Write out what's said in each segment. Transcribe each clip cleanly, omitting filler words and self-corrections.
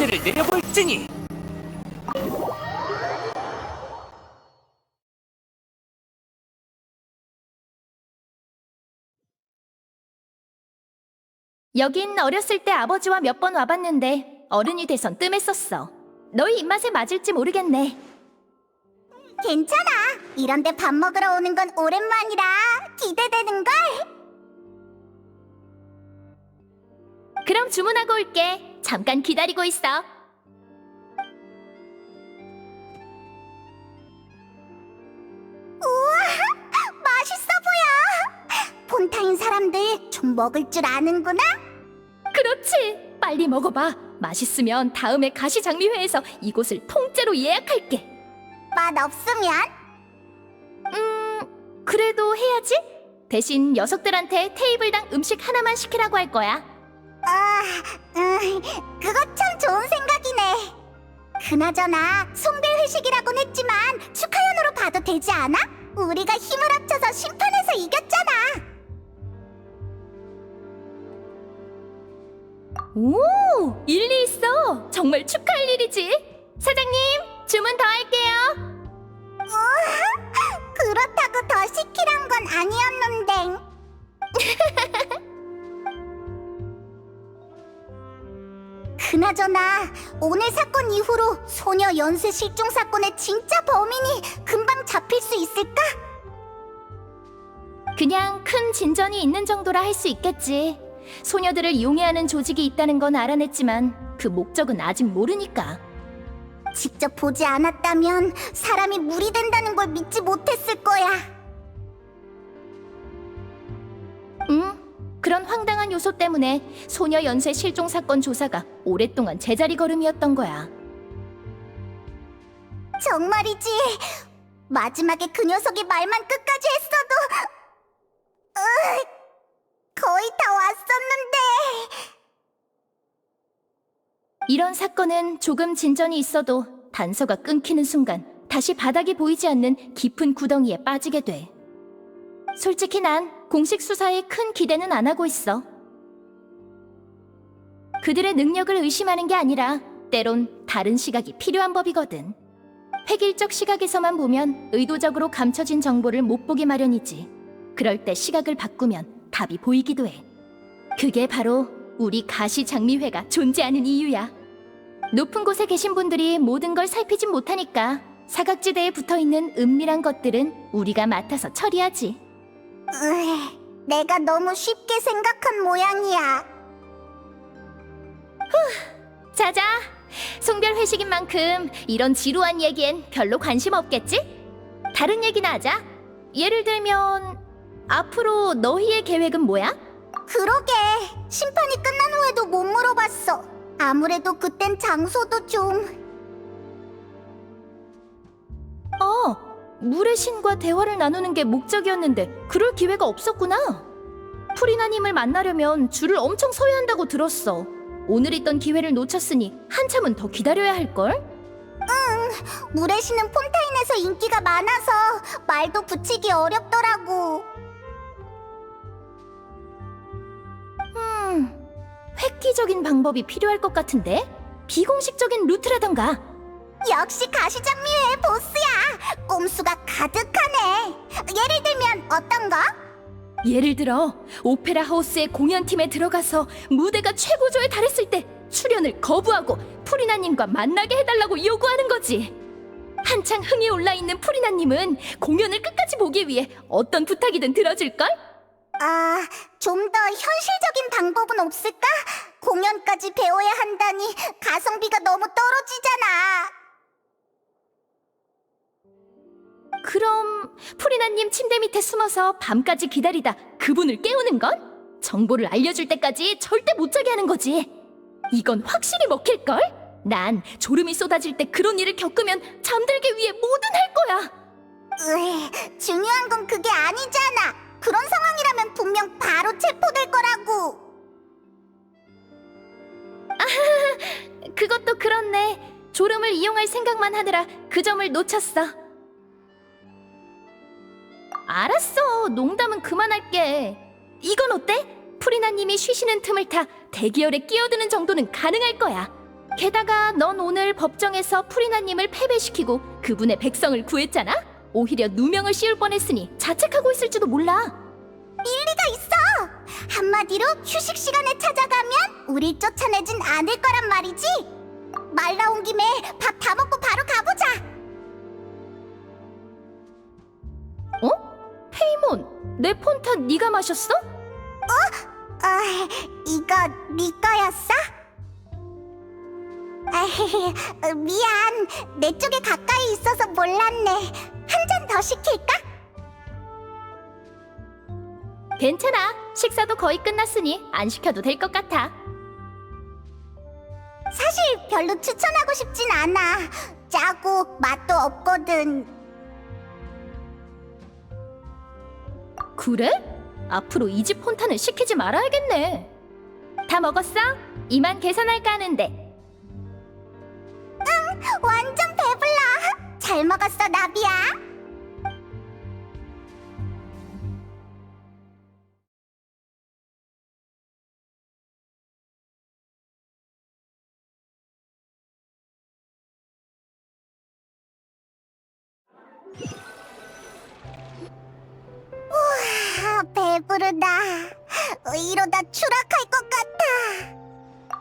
문제를 내려볼지니. 여긴 어렸을 때 아버지와 몇 번 와봤는데 어른이 돼선 뜸했었어. 너희 입맛에 맞을지 모르겠네. 괜찮아. 이런데 밥 먹으러 오는 건 오랜만이라 기대되는걸. 그럼 주문하고 올게. 잠깐 기다리고 있어. 맛있어 보여. 폰타인 사람들 좀 먹을 줄 아는구나. 그렇지. 빨리 먹어봐. 맛있으면 다음에 가시장미회에서 이곳을 통째로 예약할게. 맛 없으면? 그래도 해야지. 대신 녀석들한테 테이블당 음식 하나만 시키라고 할 거야. 그거 참 좋은 생각이네. 그나저나 송별 회식이라곤 했지만 축하연으로 봐도 되지 않아? 우리가 힘을 합쳐서 심판에서 이겼잖아. 오, 일리 있어. 정말 축하할 일이지. 사장님, 주문 더 할게요. 그렇다고 더 시키란 건 아니었는데. 그나저나 오늘 사건 이후로 소녀 연쇄 실종 사건의 진짜 범인이 금방 잡힐 수 있을까? 그냥 큰 진전이 있는 정도라 할 수 있겠지. 소녀들을 용해하는 조직이 있다는 건 알아냈지만 그 목적은 아직 모르니까. 직접 보지 않았다면 사람이 물이 된다는 걸 믿지 못했을 거야. 그런 황당한 요소 때문에 소녀 연쇄 실종 사건 조사가 오랫동안 제자리 걸음이었던 거야. 정말이지. 마지막에 그 녀석이 말만 끝까지 했어도 거의 다 왔었는데. 이런 사건은 조금 진전이 있어도 단서가 끊기는 순간 다시 바닥이 보이지 않는 깊은 구덩이에 빠지게 돼. 솔직히 난 공식 수사에 큰 기대는 안 하고 있어. 그들의 능력을 의심하는 게 아니라 때론 다른 시각이 필요한 법이거든. 획일적 시각에서만 보면 의도적으로 감춰진 정보를 못 보기 마련이지. 그럴 때 시각을 바꾸면 답이 보이기도 해. 그게 바로 우리 가시장미회가 존재하는 이유야. 높은 곳에 계신 분들이 모든 걸 살피진 못하니까 사각지대에 붙어있는 은밀한 것들은 우리가 맡아서 처리하지. 내가 너무 쉽게 생각한 모양이야. 자자, 송별 회식인 만큼 이런 지루한 얘기엔 별로 관심 없겠지? 다른 얘기나 하자. 예를 들면 앞으로 너희의 계획은 뭐야? 그러게. 심판이 끝난 후에도 못 물어봤어. 아무래도 그땐 장소도 좀... 물의 신과 대화를 나누는 게 목적이었는데 그럴 기회가 없었구나. 프리나님을 만나려면 줄을 엄청 서야 한다고 들었어. 오늘 있던 기회를 놓쳤으니 한참은 더 기다려야 할걸? 물의 신은 폰타인에서 인기가 많아서 말도 붙이기 어렵더라고. 획기적인 방법이 필요할 것 같은데? 비공식적인 루트라던가. 역시 가시장미회의 보스야. 꼼수가 가득하네. 예를 들면 어떤 거? 예를 들어 오페라 하우스의 공연팀에 들어가서 무대가 최고조에 달했을 때 출연을 거부하고 프리나님과 만나게 해달라고 요구하는 거지. 한창 흥이 올라있는 프리나님은 공연을 끝까지 보기 위해 어떤 부탁이든 들어줄걸? 좀 더 현실적인 방법은 없을까? 공연까지 배워야 한다니 가성비가 너무 떨어지잖아. 그럼 프리나님 침대 밑에 숨어서 밤까지 기다리다 그분을 깨우는 건? 정보를 알려줄 때까지 절대 못 자게 하는 거지. 이건 확실히 먹힐걸? 난 졸음이 쏟아질 때 그런 일을 겪으면 잠들기 위해 뭐든 할 거야. 중요한 건 그게 아니잖아. 그런 상황이라면 분명 바로 체포될 거라고. 그것도 그렇네. 졸음을 이용할 생각만 하느라 그 점을 놓쳤어. 알았어. 농담은 그만할게. 이건 어때? 프리나님이 쉬시는 틈을 타 대기열에 끼어드는 정도는 가능할 거야. 게다가 넌 오늘 법정에서 프리나님을 패배시키고 그분의 백성을 구했잖아? 오히려 누명을 씌울 뻔했으니 자책하고 있을지도 몰라. 일리가 있어! 한마디로 휴식 시간에 찾아가면 우릴 쫓아내진 않을 거란 말이지? 말 나온 김에 밥 다 먹고 바로 가보자! 어? 페이몬, 내 폰타 네가 마셨어? 이거 네 거였어? 미안, 내 쪽에 가까이 있어서 몰랐네. 한 잔 더 시킬까? 괜찮아. 식사도 거의 끝났으니 안 시켜도 될 것 같아. 사실 별로 추천하고 싶진 않아. 짜고 맛도 없거든. 그래? 앞으로 이 집 폰타는 시키지 말아야겠네. 다 먹었어? 이만 계산할까 하는데. 완전 배불러. 잘 먹었어, 나비야. 우와, 배부르다. 이러다 추락할 것 같아.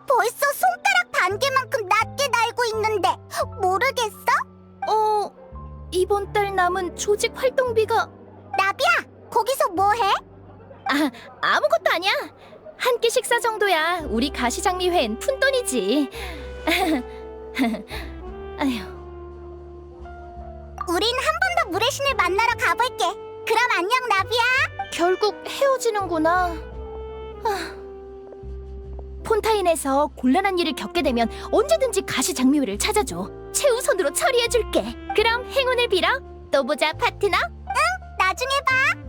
벌써 손가락 반 개만큼 낮게 날고 있는데 모르겠어? 이번 달 남은 조직 활동비가 나비야, 거기서 뭐해? 아무것도 아니야. 한 끼 식사 정도야. 우리 가시장미회엔 푼돈이지. 아휴. 우린 한 번 더 무례신을 만나러 가볼게. 그럼 안녕, 나비야. 결국 헤어지는구나. 폰타인에서 곤란한 일을 겪게 되면 언제든지 가시장미회를 찾아줘. 최우선으로 처리해줄게. 그럼 행운을 빌어. 또 보자, 파트너. 나중에 봐.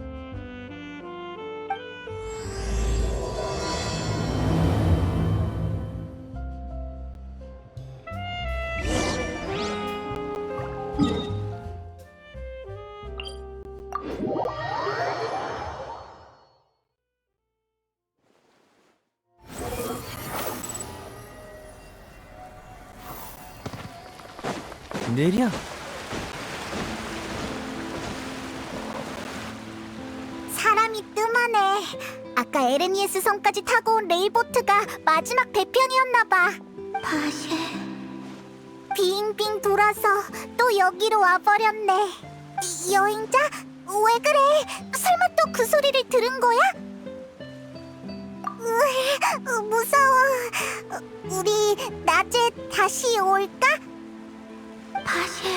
내리야. 사람이 뜸하네. 아까 에르미에스 섬까지 타고 온 레일보트가 마지막 배편이었나 봐. 바쉐. 빙빙 돌아서 또 여기로 와버렸네. 여행자? 왜 그래? 설마 또 그 소리를 들은 거야? 무서워. 우리 낮에 다시 올까? 바쉐.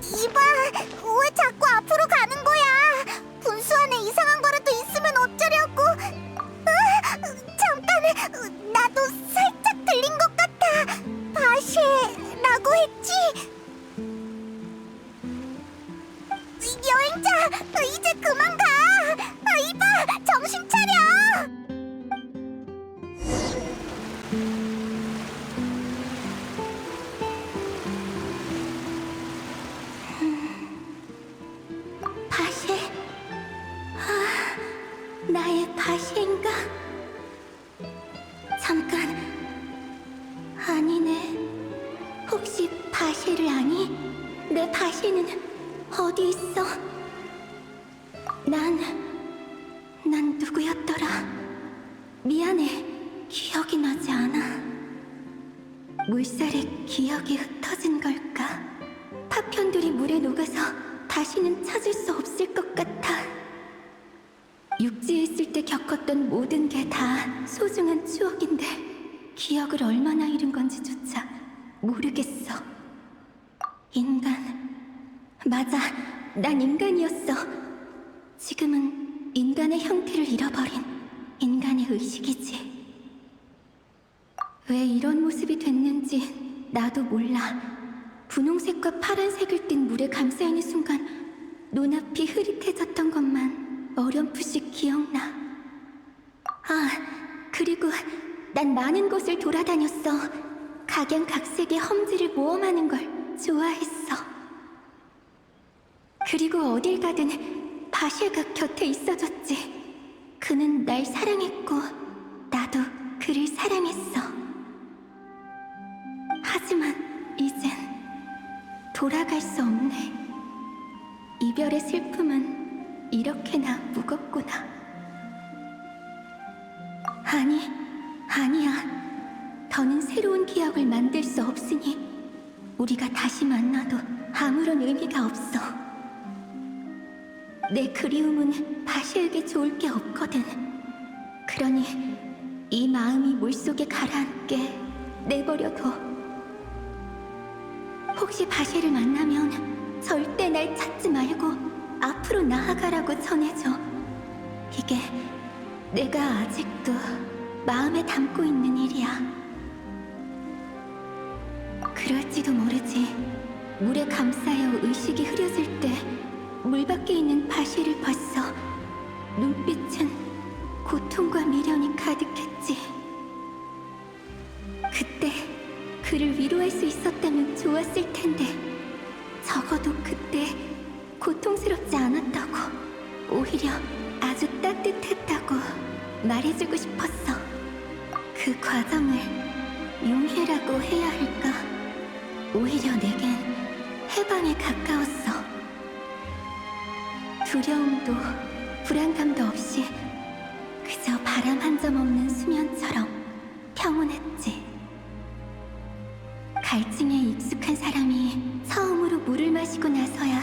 이봐, 왜 자꾸 앞으로 가는 거야? 분수 안에 이상한 거라도 있으면 어쩌려고? 잠깐, 나도 살짝 들린 것 같아. 바쉐라고 했지? 여행자, 이제 그만 가. 이봐, 정신 차려. 바쉐? 나의 바쉐인가? 잠깐, 아니네. 혹시 바쉐를 아니? 내 바쉐는 어디 있어? 난 누구였더라? 미안해, 기억이 나지 않아. 물살에 기억이 흩어진 걸까? 파편들이 물에 녹아서 다시는 찾을 수 없을 것 같아. 육지에 있을 때 겪었던 모든 게 다 소중한 추억인데 기억을 얼마나 잃은 건지조차 모르겠어. 맞아, 난 인간이었어. 지금은 인간의 형태를 잃어버린 인간의 의식이지. 왜 이런 모습이 됐는지 나도 몰라. 분홍색과 파란색을 띤 물에 감싸있는 순간 눈앞이 흐릿해졌던 것만 어렴풋이 기억나. 그리고 난 많은 곳을 돌아다녔어. 각양각색의 험지를 모험하는 걸 좋아했어. 그리고 어딜 가든 바쉐가 곁에 있어줬지. 그는 날 사랑했고 그를 사랑했어. 하지만 이젠 돌아갈 수 없네. 이별의 슬픔은 이렇게나 무겁구나. 아니야. 더는 새로운 기억을 만들 수 없으니 우리가 다시 만나도 아무런 의미가 없어. 내 그리움은 바시에게 좋을 게 없거든. 그러니 이 마음이 물속에 가라앉게 내버려둬. 혹시 바시를 만나면 절대 날 찾지 말고 앞으로 나아가라고 전해줘. 이게 내가 아직도 마음에 담고 있는 일이야. 그럴지도 모르지. 물에 감싸여 의식이 흐려질 때 물 밖에 있는 바시를 봤어. 눈빛은 고통과 미련이 가득했지. 그때 그를 위로할 수 있었다면 좋았을 텐데 적어도 그때 고통스럽지 않았다고, 오히려 아주 따뜻했다고 말해주고 싶었어. 그 과정을 용해라고 해야 할까? 오히려 내겐 해방에 가까웠어. 두려움도 불안감도 없이 그저 바람 한 점 없는 수면처럼 평온했지. 갈증에 익숙한 사람이 처음으로 물을 마시고 나서야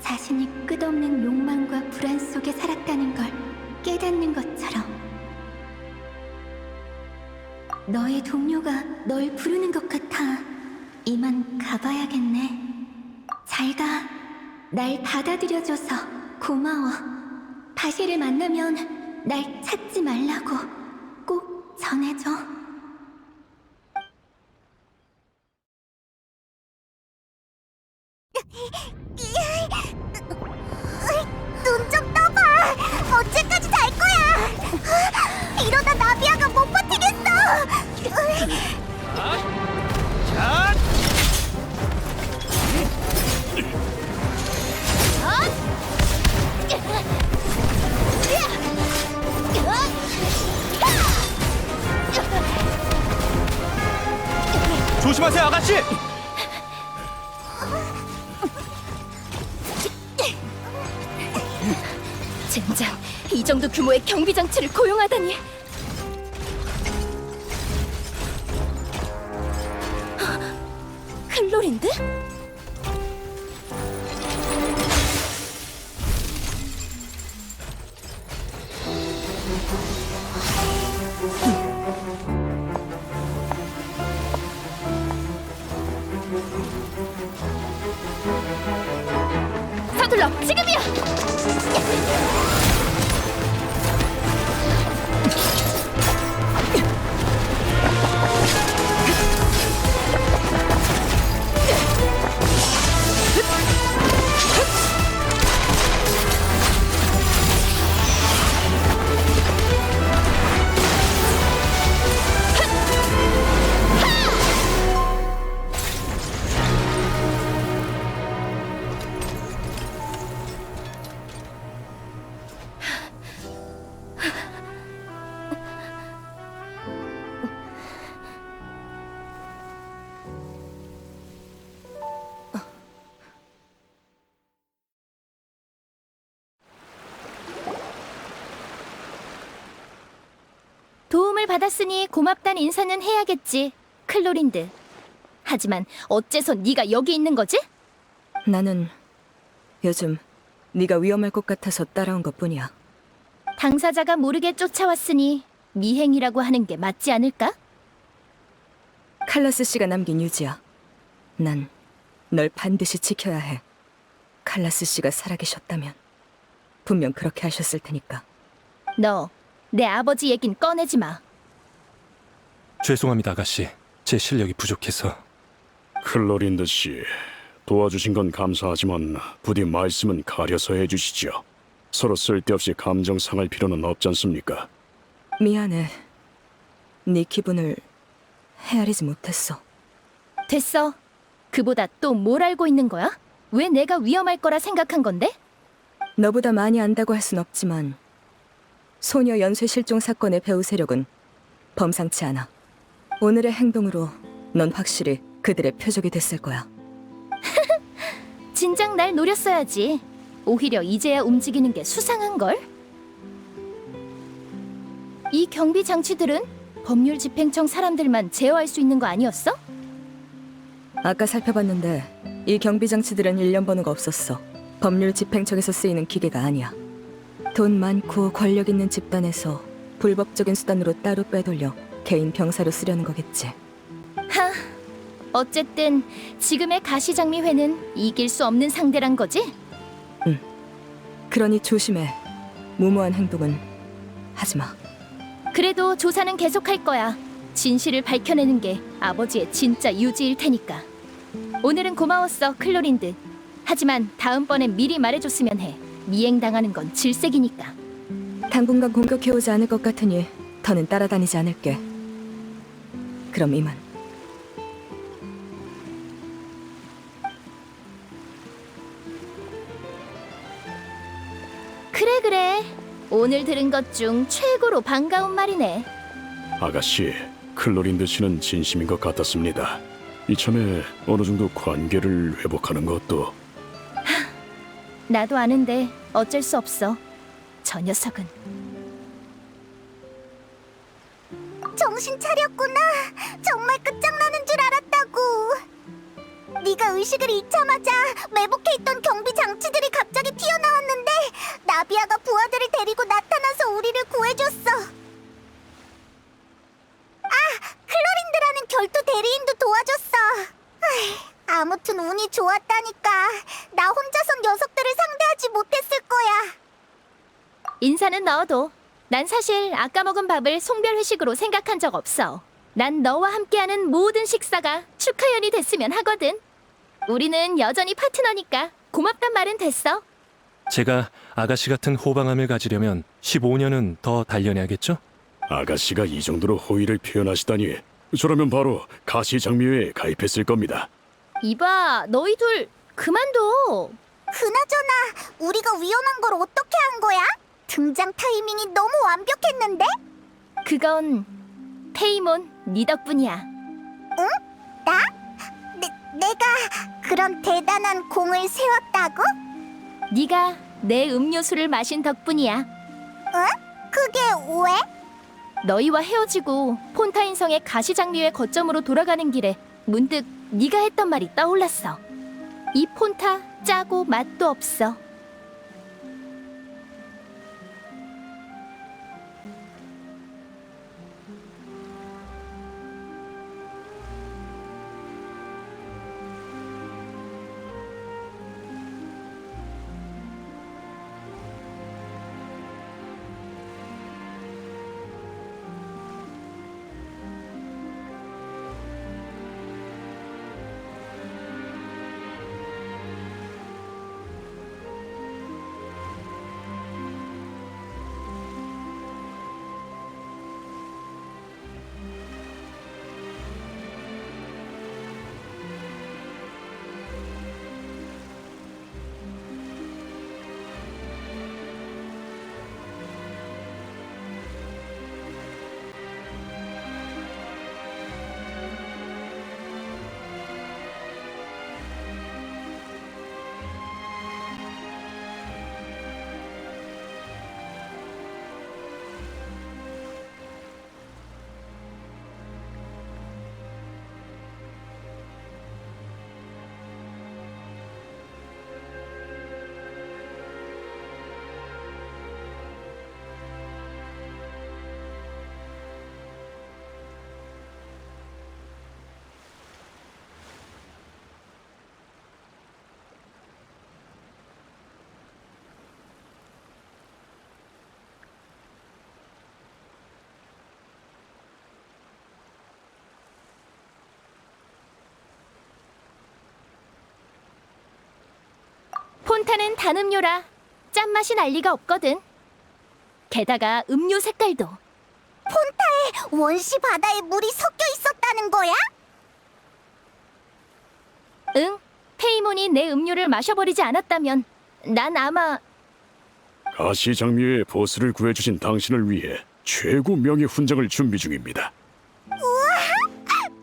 자신이 끝없는 욕망과 불안 속에 살았다는 걸 깨닫는 것처럼. 너의 동료가 널 부르는 것 같아. 이만 가봐야겠네. 잘 가. 날 받아들여줘서 고마워. 바시를 만나면 날 찾지 말라고 꼭 전해줘. 눈 좀 떠봐. 언제까지 잘 거야? 이러다 나비아가 못 버티겠어. 자! 조심하세요, 아가씨! 젠장, 이 정도 규모의 경비 장치를 고용하다니. 클로린드? 서둘러, 지금이야! 도움을 받았으니 고맙단 인사는 해야겠지, 클로린드. 하지만 어째서 네가 여기 있는 거지? 나는 요즘 네가 위험할 것 같아서 따라온 것뿐이야. 당사자가 모르게 쫓아왔으니 미행이라고 하는 게 맞지 않을까? 칼라스 씨가 남긴 유지야. 난 널 반드시 지켜야 해. 칼라스 씨가 살아계셨다면 분명 그렇게 하셨을 테니까. 너 내 아버지 얘긴 꺼내지 마. 죄송합니다, 아가씨. 제 실력이 부족해서. 클로린드 씨, 도와주신 건 감사하지만 부디 말씀은 가려서 해주시죠. 서로 쓸데없이 감정 상할 필요는 없지 않습니까? 미안해. 네 기분을 헤아리지 못했어. 됐어. 그보다 또 뭘 알고 있는 거야? 왜 내가 위험할 거라 생각한 건데? 너보다 많이 안다고 할 순 없지만 소녀 연쇄 실종 사건의 배후 세력은 범상치 않아. 오늘의 행동으로 넌 확실히 그들의 표적이 됐을 거야. 진작 날 노렸어야지. 오히려 이제야 움직이는 게 수상한걸? 이 경비 장치들은 법률 집행청 사람들만 제어할 수 있는 거 아니었어? 아까 살펴봤는데 이 경비 장치들은 일련 번호가 없었어. 법률 집행청에서 쓰이는 기계가 아니야. 돈 많고 권력 있는 집단에서 불법적인 수단으로 따로 빼돌려 개인 병사로 쓰려는 거겠지. 하, 어쨌든 지금의 가시장미회는 이길 수 없는 상대란 거지? 그러니 조심해. 무모한 행동은 하지 마. 그래도 조사는 계속할 거야. 진실을 밝혀내는 게 아버지의 진짜 유지일 테니까. 오늘은 고마웠어, 클로린드. 하지만 다음번엔 미리 말해줬으면 해. 미행당하는 건 질색이니까. 당분간 공격해오지 않을 것 같으니 더는 따라다니지 않을게. 그럼 이만. 그래. 오늘 들은 것 중 최고로 반가운 말이네. 아가씨, 클로린드 씨는 진심인 것 같았습니다. 이참에 어느 정도 관계를 회복하는 것도. 나도 아는데 어쩔 수 없어. 저 녀석은. 정신 차렸구나. 정말 끝장나는 줄 알았다고. 네가 의식을 잃자마자 매복해 있던 경비 장치들이 갑자기 튀어나왔는데 나비아가 부하들을 데리고 나타나서 우리를 구해줬어. 클로린드라는 결투 대리인도 도와줬어. 아무튼 운이 좋았다니까. 나 혼자선 녀석들을 상대하지 못했을 거야. 인사는 넣어도 난 사실 아까 먹은 밥을 송별 회식으로 생각한 적 없어. 난 너와 함께하는 모든 식사가 축하연이 됐으면 하거든. 우리는 여전히 파트너니까 고맙단 말은 됐어. 제가 아가씨 같은 호방함을 가지려면 15년은 더 단련해야겠죠? 아가씨가 이 정도로 호의를 표현하시다니. 저라면 바로 가시장미회에 가입했을 겁니다. 이봐, 너희 둘 그만둬. 그나저나 우리가 위험한 걸 어떻게 한 거야? 등장 타이밍이 너무 완벽했는데? 그건 페이몬 네 덕분이야. 나? 내가 그런 대단한 공을 세웠다고? 네가 내 음료수를 마신 덕분이야. 그게 왜? 너희와 헤어지고 폰타인성의 가시장미회 거점으로 돌아가는 길에 문득 네가 했던 말이 떠올랐어. 이 폰타 짜고 맛도 없어. 폰타는 단 음료라 짠맛이 날 리가 없거든. 게다가 음료 색깔도. 원시 바다에 물이 섞여 있었다는 거야? 응, 페이몬이 내 음료를 마셔버리지 않았다면 난 아마... 가시장미회의 보스를 구해주신 당신을 위해 최고 명예 훈장을 준비 중입니다.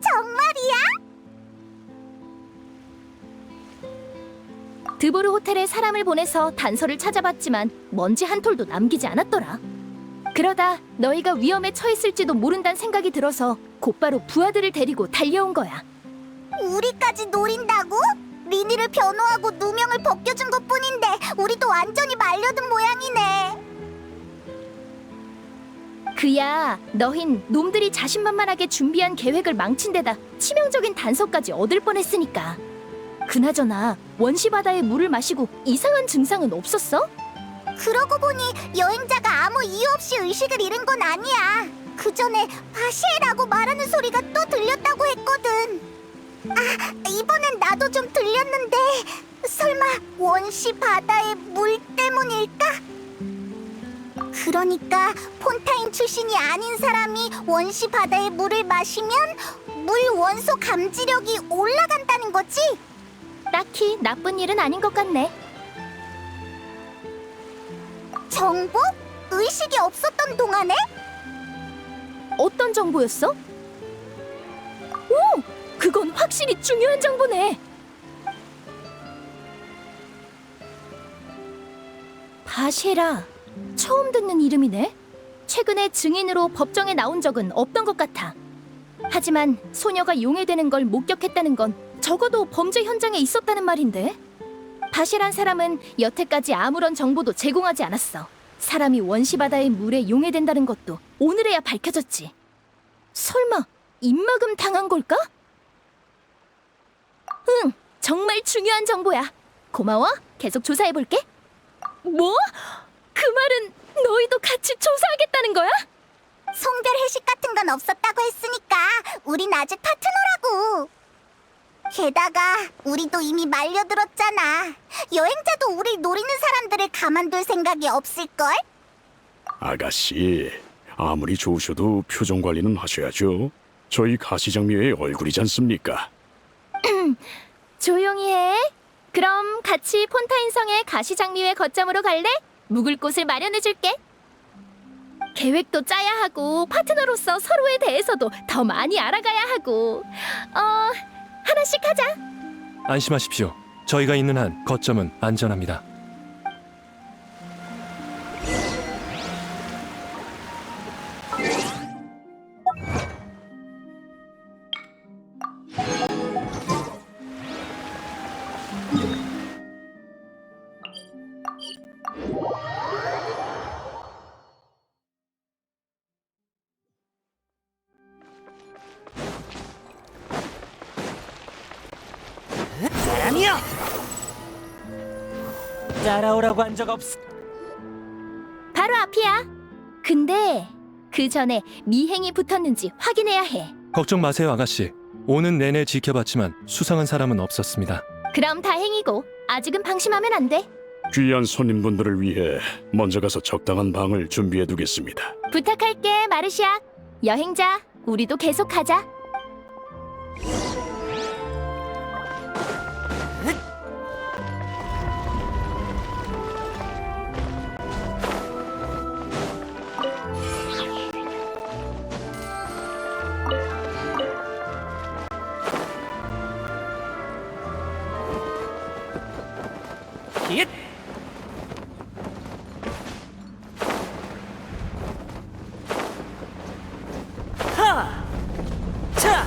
정말이야? 드보르 호텔에 사람을 보내서 단서를 찾아봤지만 먼지 한 톨도 남기지 않았더라. 그러다 너희가 위험에 처했을지도 모른다는 생각이 들어서 곧바로 부하들을 데리고 달려온 거야. 우리까지 노린다고? 리니를 변호하고 누명을 벗겨준 것뿐인데 우리도 완전히 말려든 모양이네. 그야 너흰 놈들이 자신만만하게 준비한 계획을 망친 데다 치명적인 단서까지 얻을 뻔했으니까. 그나저나 원시바다의 물을 마시고 이상한 증상은 없었어? 그러고 보니 여행자가 아무 이유 없이 의식을 잃은 건 아니야. 그 전에 바시에라고 말하는 소리가 또 들렸다고 했거든. 아, 이번엔 나도 좀 들렸는데 설마 원시 바다의 물 때문일까? 그러니까 폰타인 출신이 아닌 사람이 원시 바다의 물을 마시면 물 원소 감지력이 올라간다는 거지? 딱히 나쁜 일은 아닌 것 같네. 정보? 의식이 없었던 동안에? 어떤 정보였어? 오! 그건 확실히 중요한 정보네. 바쉐라. 처음 듣는 이름이네. 최근에 증인으로 법정에 나온 적은 없던 것 같아. 하지만 소녀가 용해되는 걸 목격했다는 건 적어도 범죄 현장에 있었다는 말인데. 바쉐란 사람은 여태까지 아무런 정보도 제공하지 않았어. 사람이 원시바다의 물에 용해된다는 것도 오늘에야 밝혀졌지. 설마 입막음 당한 걸까? 응, 정말 중요한 정보야. 고마워. 계속 조사해볼게. 뭐? 그 말은 너희도 같이 조사하겠다는 거야? 송별 회식 같은 건 없었다고 했으니까 우린 아직 파트너라고. 게다가 우리도 이미 말려들었잖아. 여행자도 우릴 노리는 사람들을 가만둘 생각이 없을걸? 아가씨, 아무리 좋으셔도 표정 관리는 하셔야죠. 저희 가시장미의 얼굴이지 않습니까? 조용히 해. 그럼 같이 폰타인성의 가시장미회 거점으로 갈래? 묵을 곳을 마련해줄게. 계획도 짜야 하고 파트너로서 서로에 대해서도 더 많이 알아가야 하고. 하나씩 하자. 안심하십시오. 저희가 있는 한 거점은 안전합니다. 사람이여! 따라오라고 한 적 없어. 바로 앞이야. 근데 그 전에 미행이 붙었는지 확인해야 해. 걱정 마세요, 아가씨. 오는 내내 지켜봤지만 수상한 사람은 없었습니다. 그럼 다행이고 아직은 방심하면 안 돼. 귀한 손님분들을 위해 먼저 가서 적당한 방을 준비해 두겠습니다. 부탁할게, 마르시아. 여행자, 우리도 계속 가자. 잇! 하! 차!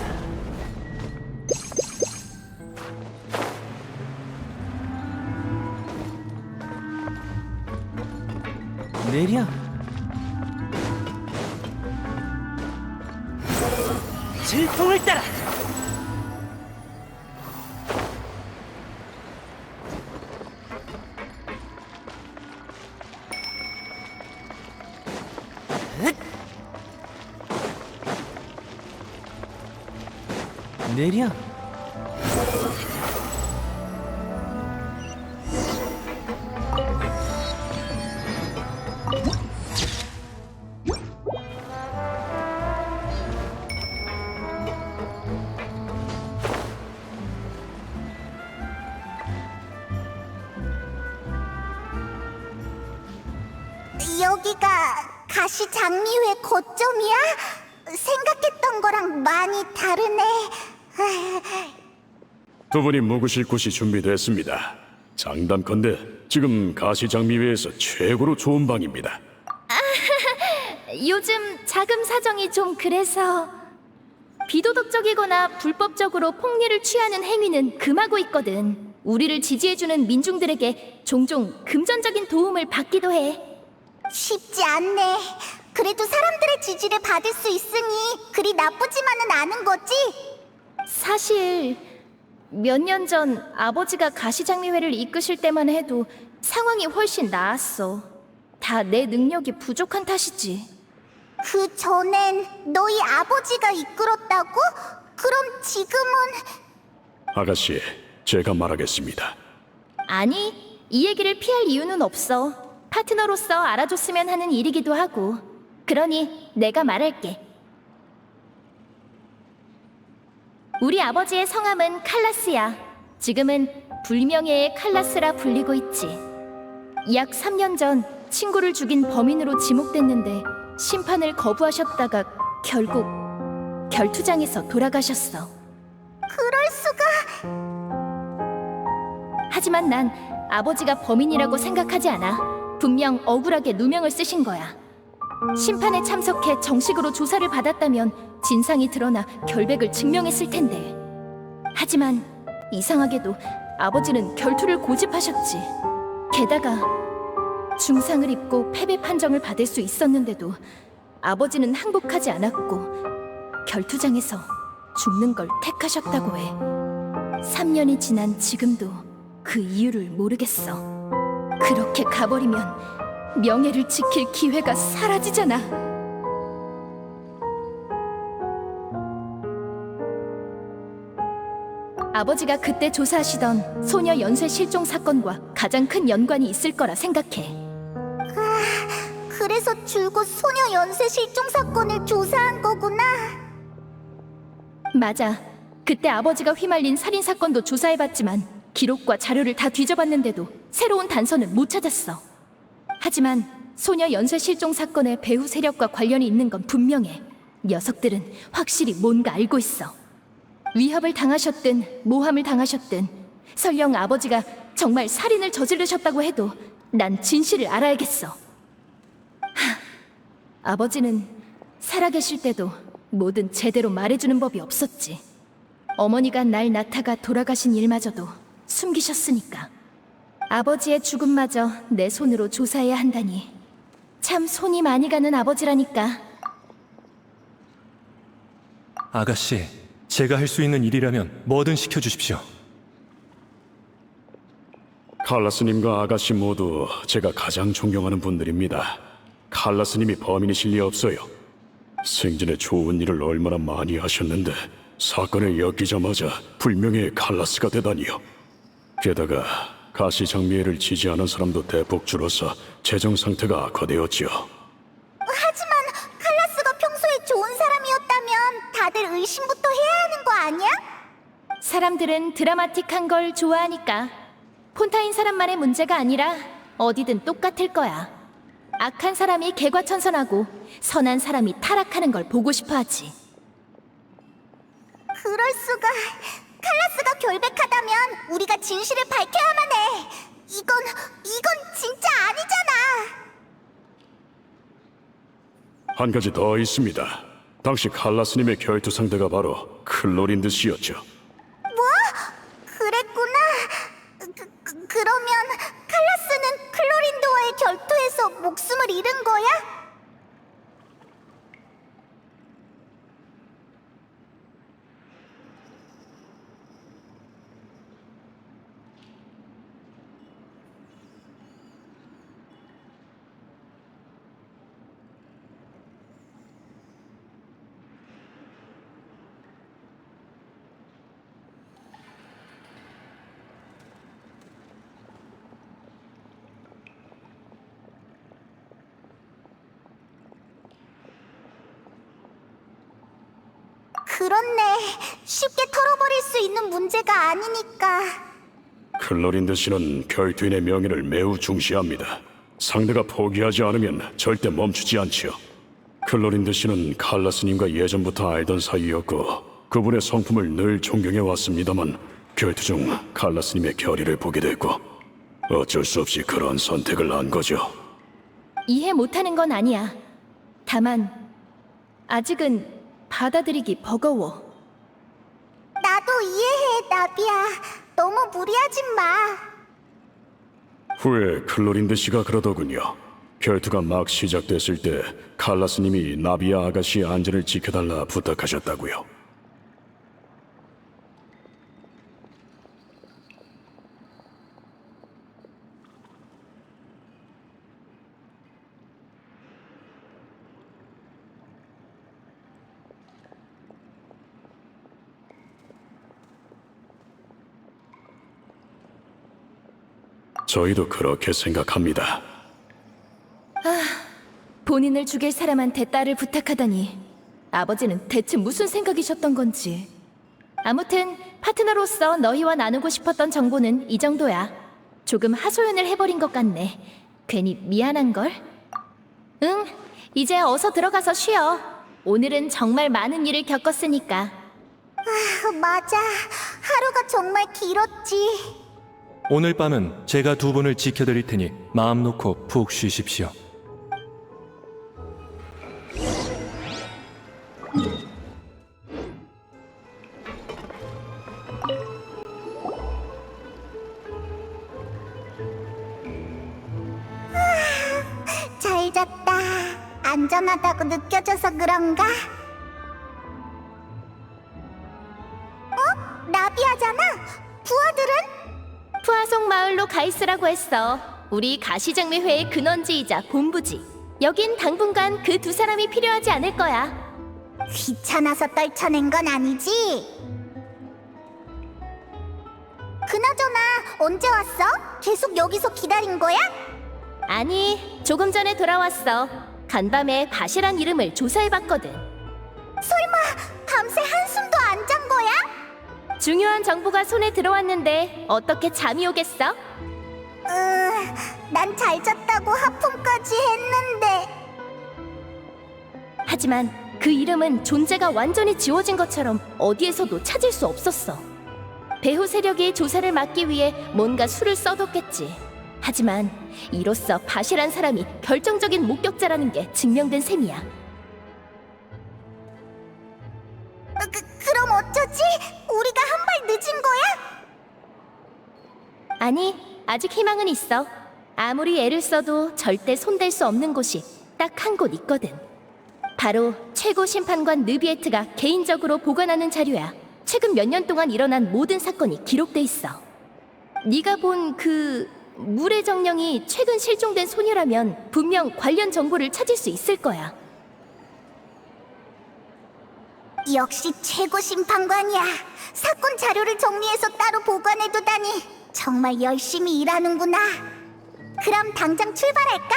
내려. 질풍을 따라. 내려. 여기가 가시 장미회 거점이야? 생각했던 거랑 많이 다르네. 두 분이 묵으실 곳이 준비됐습니다. 장담컨대 지금 가시장미회에서 최고로 좋은 방입니다. 요즘 자금 사정이 좀 그래서 비도덕적이거나 불법적으로 폭리를 취하는 행위는 금하고 있거든. 우리를 지지해주는 민중들에게 종종 금전적인 도움을 받기도 해. 쉽지 않네. 그래도 사람들의 지지를 받을 수 있으니 그리 나쁘지만은 않은 거지? 사실 몇 년 전 아버지가 가시장미회를 이끄실 때만 해도 상황이 훨씬 나았어. 다 내 능력이 부족한 탓이지. 그 전엔 너희 아버지가 이끌었다고? 그럼 지금은... 아가씨, 제가 말하겠습니다. 아니, 이 얘기를 피할 이유는 없어. 파트너로서 알아줬으면 하는 일이기도 하고. 그러니 내가 말할게. 우리 아버지의 성함은 칼라스야. 지금은 불명예의 칼라스라 불리고 있지. 약 3년 전 친구를 죽인 범인으로 지목됐는데 심판을 거부하셨다가 결국 결투장에서 돌아가셨어. 그럴 수가... 하지만 난 아버지가 범인이라고 생각하지 않아. 분명 억울하게 누명을 쓰신 거야. 심판에 참석해 정식으로 조사를 받았다면 진상이 드러나 결백을 증명했을 텐데. 하지만 이상하게도 아버지는 결투를 고집하셨지. 게다가 중상을 입고 패배 판정을 받을 수 있었는데도 아버지는 항복하지 않았고 결투장에서 죽는 걸 택하셨다고 해. 3년이 지난 지금도 그 이유를 모르겠어. 그렇게 가버리면 명예를 지킬 기회가 사라지잖아. 아버지가 그때 조사하시던 소녀 연쇄 실종 사건과 가장 큰 연관이 있을 거라 생각해. 그래서 줄곧 소녀 연쇄 실종 사건을 조사한 거구나. 맞아. 그때 아버지가 휘말린 살인 사건도 조사해봤지만 기록과 자료를 다 뒤져봤는데도 새로운 단서는 못 찾았어. 하지만 소녀 연쇄 실종 사건의 배후 세력과 관련이 있는 건 분명해. 녀석들은 확실히 뭔가 알고 있어. 위협을 당하셨든 모함을 당하셨든 설령 아버지가 정말 살인을 저지르셨다고 해도 난 진실을 알아야겠어. 아버지는 살아계실 때도 뭐든 제대로 말해주는 법이 없었지. 어머니가 날 낳다가 돌아가신 일마저도 숨기셨으니까. 아버지의 죽음마저 내 손으로 조사해야 한다니 참 손이 많이 가는 아버지라니까. 아가씨, 제가 할 수 있는 일이라면 뭐든 시켜주십시오. 칼라스님과 아가씨 모두 제가 가장 존경하는 분들입니다. 칼라스님이 범인이실 리 없어요. 생전에 좋은 일을 얼마나 많이 하셨는데 사건을 엮이자마자 불명예의 칼라스가 되다니요. 게다가 가시장미회를 지지하는 사람도 대폭 줄어서 재정 상태가 악화되었지요. 하지만 칼라스가 평소에 좋은 사람이었다면 다들 의심부터 해야 하는 거 아니야? 사람들은 드라마틱한 걸 좋아하니까. 폰타인 사람만의 문제가 아니라 어디든 똑같을 거야. 악한 사람이 개과천선하고 선한 사람이 타락하는 걸 보고 싶어 하지. 그럴 수가. 칼라스가 결백하다면 우리가 진실을 밝혀야만 해. 이건 진짜 아니잖아. 한 가지 더 있습니다. 당시 칼라스님의 결투 상대가 바로 클로린드 씨였죠. 뭐? 그랬구나. 그러면 칼라스는 클로린드와의 결투에서 목숨을 잃은 거야? 그렇네. 쉽게 털어버릴 수 있는 문제가 아니니까. 클로린드 씨는 결투인의 명예를 매우 중시합니다. 상대가 포기하지 않으면 절대 멈추지 않지요. 클로린드 씨는 칼라스님과 예전부터 알던 사이였고 그분의 성품을 늘 존경해 왔습니다만 결투 중 칼라스님의 결의를 보게 됐고 어쩔 수 없이 그런 선택을 한 거죠. 이해 못하는 건 아니야. 다만 아직은 받아들이기 버거워. 나도 이해해, 나비야. 너무 무리하지 마. 후에 클로린드 씨가 그러더군요. 결투가 막 시작됐을 때 칼라스님이 나비아 아가씨의 안전을 지켜달라 부탁하셨다고요. 저희도 그렇게 생각합니다. 본인을 죽일 사람한테 딸을 부탁하다니 아버지는 대체 무슨 생각이셨던 건지. 아무튼 파트너로서 너희와 나누고 싶었던 정보는 이 정도야. 조금 하소연을 해버린 것 같네. 괜히 미안한걸? 응, 이제 어서 들어가서 쉬어. 오늘은 정말 많은 일을 겪었으니까. 맞아. 하루가 정말 길었지. 오늘 밤은 제가 두 분을 지켜드릴 테니 마음 놓고 푹 쉬십시오. 잘 잤다. 안전하다고 느껴져서 그런가? 나비아잖아. 부하들은? 푸아송 마을로 가 있으라고 했어. 우리 가시장미회의 근원지이자 본부지. 여긴 당분간 그 두 사람이 필요하지 않을 거야. 귀찮아서 떨쳐낸 건 아니지? 그나저나 언제 왔어? 계속 여기서 기다린 거야? 아니, 조금 전에 돌아왔어. 간밤에 바시란 이름을 조사해봤거든. 설마 밤새 한숨도 안 잔 거야? 중요한 정보가 손에 들어왔는데 어떻게 잠이 오겠어? 난 잘 잤다고 하품까지 했는데. 하지만 그 이름은 존재가 완전히 지워진 것처럼 어디에서도 찾을 수 없었어. 배후 세력이 조사를 막기 위해 뭔가 수를 써뒀겠지. 하지만 이로써 바시란 사람이 결정적인 목격자라는 게 증명된 셈이야. 그럼 어쩌지? 우리가 한 발 늦은 거야? 아니, 아직 희망은 있어. 아무리 애를 써도 절대 손댈 수 없는 곳이 딱 한 곳 있거든. 바로 최고 심판관 느비에트가 개인적으로 보관하는 자료야. 최근 몇 년 동안 일어난 모든 사건이 기록돼 있어. 네가 본 그 물의 정령이 최근 실종된 소녀라면 분명 관련 정보를 찾을 수 있을 거야. 역시 최고 심판관이야. 사건 자료를 정리해서 따로 보관해두다니 정말 열심히 일하는구나. 그럼 당장 출발할까?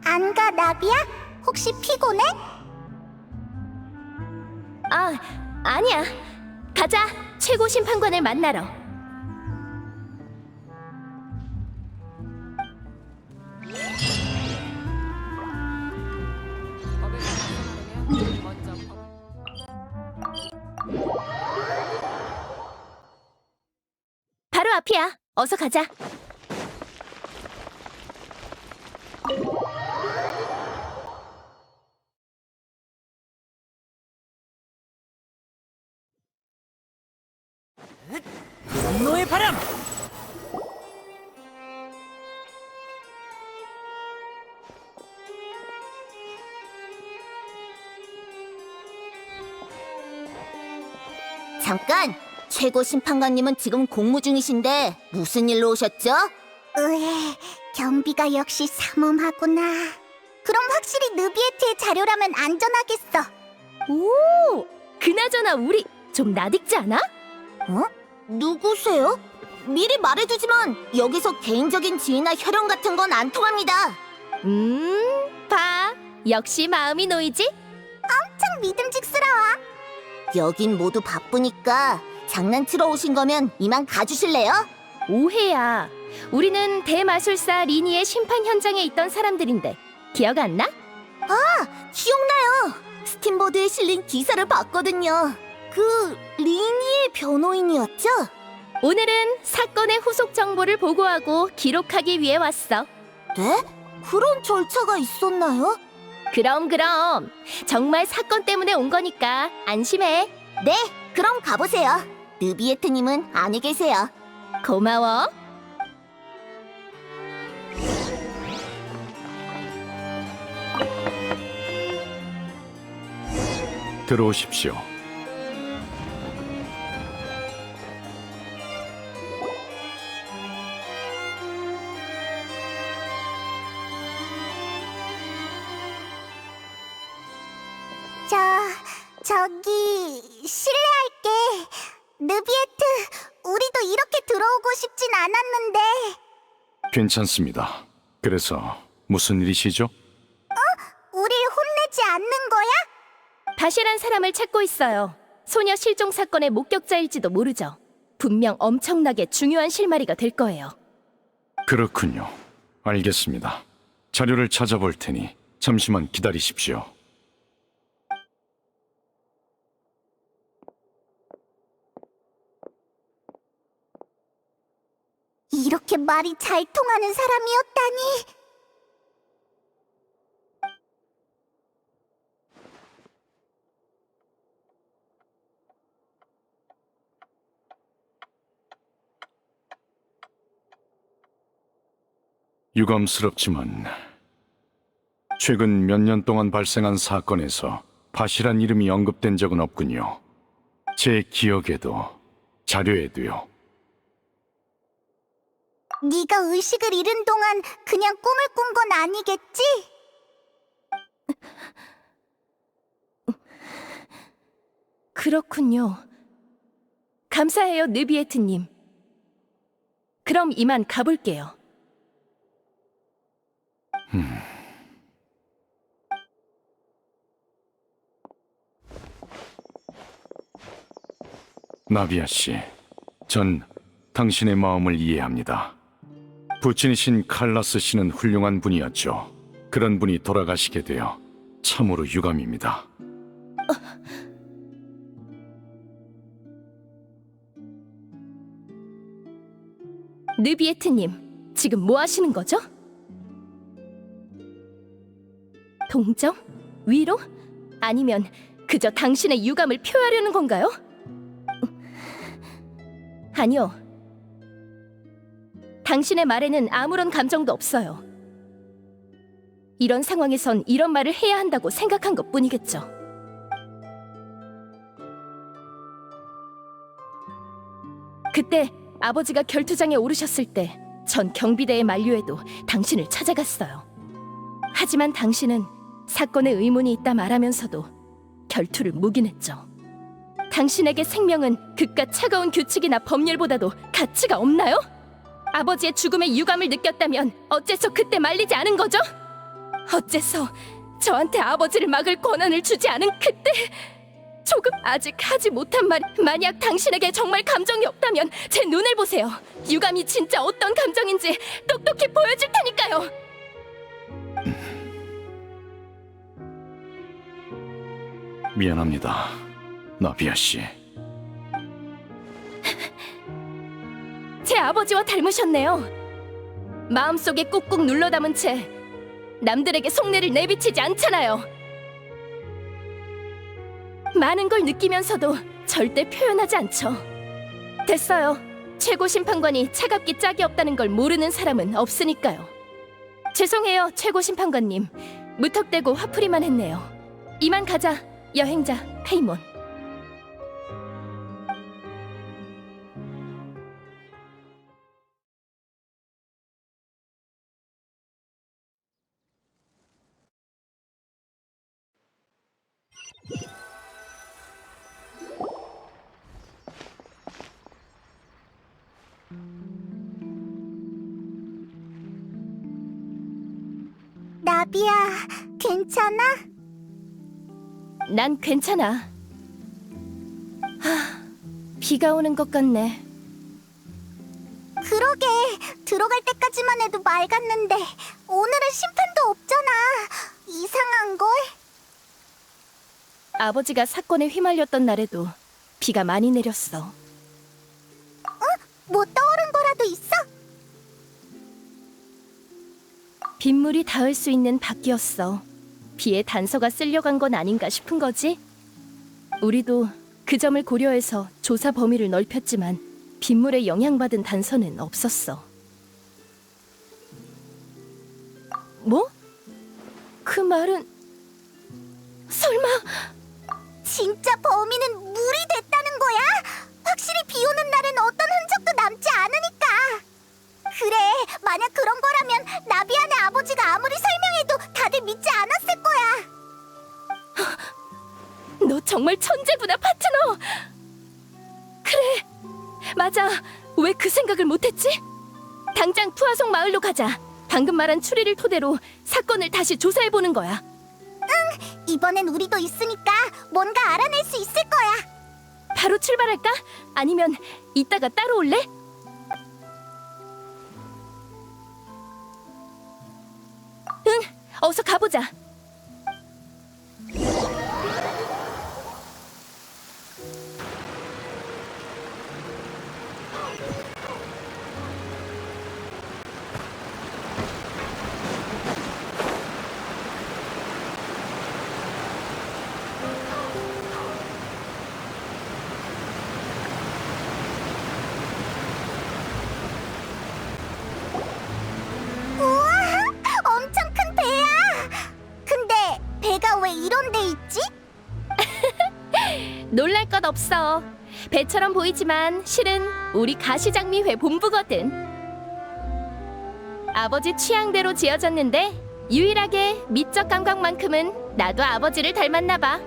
안 가, 나비야? 혹시 피곤해? 아, 아니야. 가자. 최고 심판관을 만나러. 바로 앞이야. 어서 가자. 분노의 바람! 잠깐! 최고 심판관님은 지금 공무 중이신데 무슨 일로 오셨죠? 경비가 역시 삼엄하구나. 그럼 확실히 느비에트의 자료라면 안전하겠어. 오! 그나저나 우리 좀 낯익지 않아? 누구세요? 미리 말해두지만 여기서 개인적인 지위나 혈연 같은 건 안 통합니다. 봐. 역시 마음이 놓이지? 참 믿음직스러워. 여긴 모두 바쁘니까 장난치러 오신 거면 이만 가주실래요? 오해야. 우리는 대마술사 리니의 심판 현장에 있던 사람들인데 기억 안 나? 기억나요. 스팀보드에 실린 기사를 봤거든요. 그 리니의 변호인이었죠? 오늘은 사건의 후속 정보를 보고하고 기록하기 위해 왔어. 네? 그런 절차가 있었나요? 그럼 정말 사건 때문에 온 거니까 안심해. 네, 그럼 가보세요. 느비에트님은 안에 계세요. 고마워. 들어오십시오. 저기 실례할게. 느비에트, 우리도 이렇게 들어오고 싶진 않았는데. 괜찮습니다. 그래서 무슨 일이시죠? 우릴 혼내지 않는 거야? 바시란 사람을 찾고 있어요. 소녀 실종 사건의 목격자일지도 모르죠. 분명 엄청나게 중요한 실마리가 될 거예요. 그렇군요. 알겠습니다. 자료를 찾아볼 테니 잠시만 기다리십시오. 이렇게 말이 잘 통하는 사람이었다니. 유감스럽지만 최근 몇 년 동안 발생한 사건에서 바시란 이름이 언급된 적은 없군요. 제 기억에도 자료에도요. 네가 의식을 잃은 동안 그냥 꿈을 꾼 건 아니겠지? 그렇군요. 감사해요, 느비에트님. 그럼 이만 가볼게요. 나비아 씨, 전 당신의 마음을 이해합니다. 부친이신 칼라스 씨는 훌륭한 분이었죠. 그런 분이 돌아가시게 되어 참으로 유감입니다. 느비에트님, 지금 뭐 하시는 거죠? 동정? 위로? 아니면 그저 당신의 유감을 표하려는 건가요? 아니요. 당신의 말에는 아무런 감정도 없어요. 이런 상황에선 이런 말을 해야 한다고 생각한 것뿐이겠죠. 그때 아버지가 결투장에 오르셨을 때 전 경비대의 만류에도 당신을 찾아갔어요. 하지만 당신은 사건에 의문이 있다 말하면서도 결투를 묵인했죠. 당신에게 생명은 그깟 차가운 규칙이나 법률보다도 가치가 없나요? 아버지의 죽음에 유감을 느꼈다면 어째서 그때 말리지 않은 거죠? 어째서 저한테 아버지를 막을 권한을 주지 않은 그때? 조금 아직 하지 못한 말, 만약 당신에게 정말 감정이 없다면 제 눈을 보세요. 유감이 진짜 어떤 감정인지 똑똑히 보여줄 테니까요. 미안합니다, 나비아 씨. 제 아버지와 닮으셨네요. 마음속에 꾹꾹 눌러 담은 채 남들에게 속내를 내비치지 않잖아요. 많은 걸 느끼면서도 절대 표현하지 않죠. 됐어요. 최고 심판관이 차갑기 짝이 없다는 걸 모르는 사람은 없으니까요. 죄송해요, 최고 심판관님. 무턱대고 화풀이만 했네요. 이만 가자, 여행자 페이몬. 나비야, 괜찮아? 난 괜찮아. 비가 오는 것 같네. 그러게, 들어갈 때까지만 해도 맑았는데 오늘은 심판도 없잖아. 이상한걸? 아버지가 사건에 휘말렸던 날에도 비가 많이 내렸어. 뭐 떠오른 거라도 있어? 빗물이 닿을 수 있는 바퀴였어. 비에 단서가 쓸려간 건 아닌가 싶은 거지? 우리도 그 점을 고려해서 조사 범위를 넓혔지만 빗물에 영향받은 단서는 없었어. 뭐? 그 말은 설마 진짜 범인은 물이 됐다는 거야? 확실히 비 오는 날엔 어떤 흔적도 남지 않으니까. 그래, 만약 그런 거라면 나비안의 아버지가 아무리 설명해도 다들 믿지 않았을 거야. 너 정말 천재구나, 파트너. 그래, 맞아. 왜 그 생각을 못했지? 당장 푸아송 마을로 가자. 방금 말한 추리를 토대로 사건을 다시 조사해보는 거야. 이번엔 우리도 있으니까 뭔가 알아낼 수 있을 거야. 바로 출발할까? 아니면 이따가 따로 올래? 응, 어서 가보자. 우와, 엄청 큰 배야. 근데 배가 왜 이런 데 있지? 놀랄 것 없어. 배처럼 보이지만 실은 우리 가시장미회 본부거든. 아버지 취향대로 지어졌는데 유일하게 미적 감각만큼은 나도 아버지를 닮았나 봐.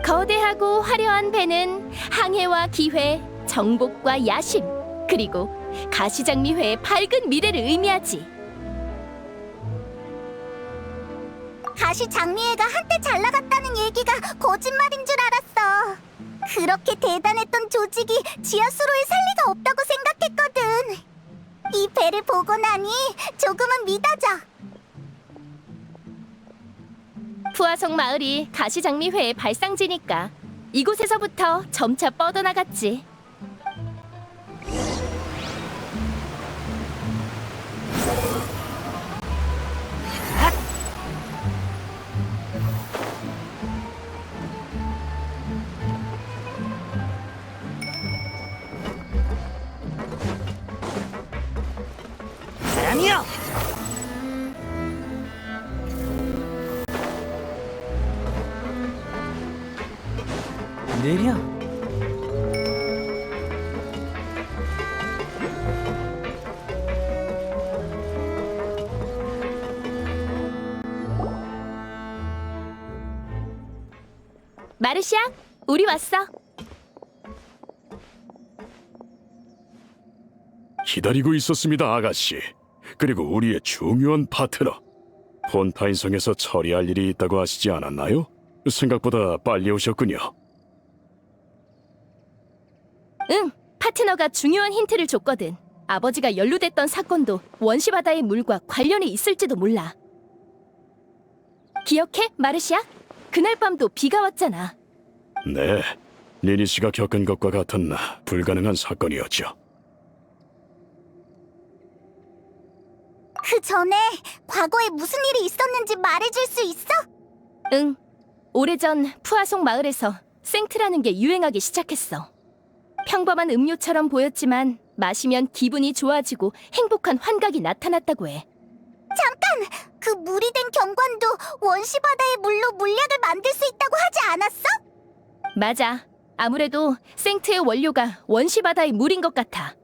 거대하고 화려한 배는 항해와 기회, 정복과 야심, 그리고 가시장미회의 밝은 미래를 의미하지. 가시 장미애가 한때 잘 나갔다는 얘기가 거짓말인 줄 알았어. 그렇게 대단했던 조직이 지하수로에 살 리가 없다고 생각했거든. 이 배를 보고 나니 조금은 믿어져. 푸아송 마을이 가시장미회의 발상지니까 이곳에서부터 점차 뻗어나갔지. 사람이여! 느려. 마르시아, 우리 왔어. 기다리고 있었습니다, 아가씨. 그리고 우리의 중요한 파트너. 폰타인성에서 처리할 일이 있다고 하시지 않았나요? 생각보다 빨리 오셨군요. 응, 파트너가 중요한 힌트를 줬거든. 아버지가 연루됐던 사건도 원시바다의 물과 관련이 있을지도 몰라. 기억해, 마르시아? 그날 밤도 비가 왔잖아. 네, 니니 씨가 겪은 것과 같은 불가능한 사건이었죠. 그 전에 과거에 무슨 일이 있었는지 말해줄 수 있어? 응, 오래전 푸아송 마을에서 생트라는 게 유행하기 시작했어. 평범한 음료처럼 보였지만 마시면 기분이 좋아지고 행복한 환각이 나타났다고 해. 잠깐! 그 물이 된 경관도 원시바다의 물로 물약을 만들 수 있다고 하지 않았어? 맞아. 아무래도 생트의 원료가 원시바다의 물인 것 같아.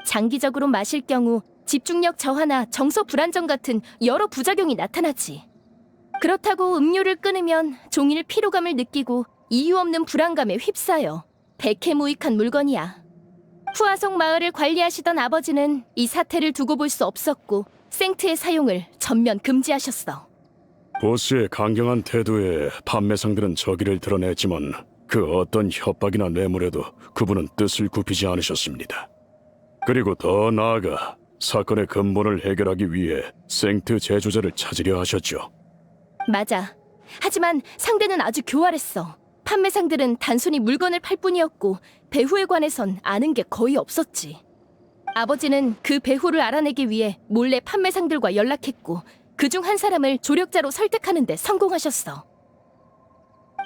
장기적으로 마실 경우 집중력 저하나 정서 불안정 같은 여러 부작용이 나타나지. 그렇다고 음료를 끊으면 종일 피로감을 느끼고 이유 없는 불안감에 휩싸여 백해무익한 물건이야. 푸아송 마을을 관리하시던 아버지는 이 사태를 두고 볼 수 없었고 생트의 사용을 전면 금지하셨어. 보스의 강경한 태도에 판매상들은 저기를 드러냈지만 그 어떤 협박이나 뇌물에도 그분은 뜻을 굽히지 않으셨습니다. 그리고 더 나아가 사건의 근본을 해결하기 위해 생트 제조자를 찾으려 하셨죠. 맞아. 하지만 상대는 아주 교활했어. 판매상들은 단순히 물건을 팔 뿐이었고 배후에 관해선 아는 게 거의 없었지. 아버지는 그 배후를 알아내기 위해 몰래 판매상들과 연락했고 그중 한 사람을 조력자로 설득하는 데 성공하셨어.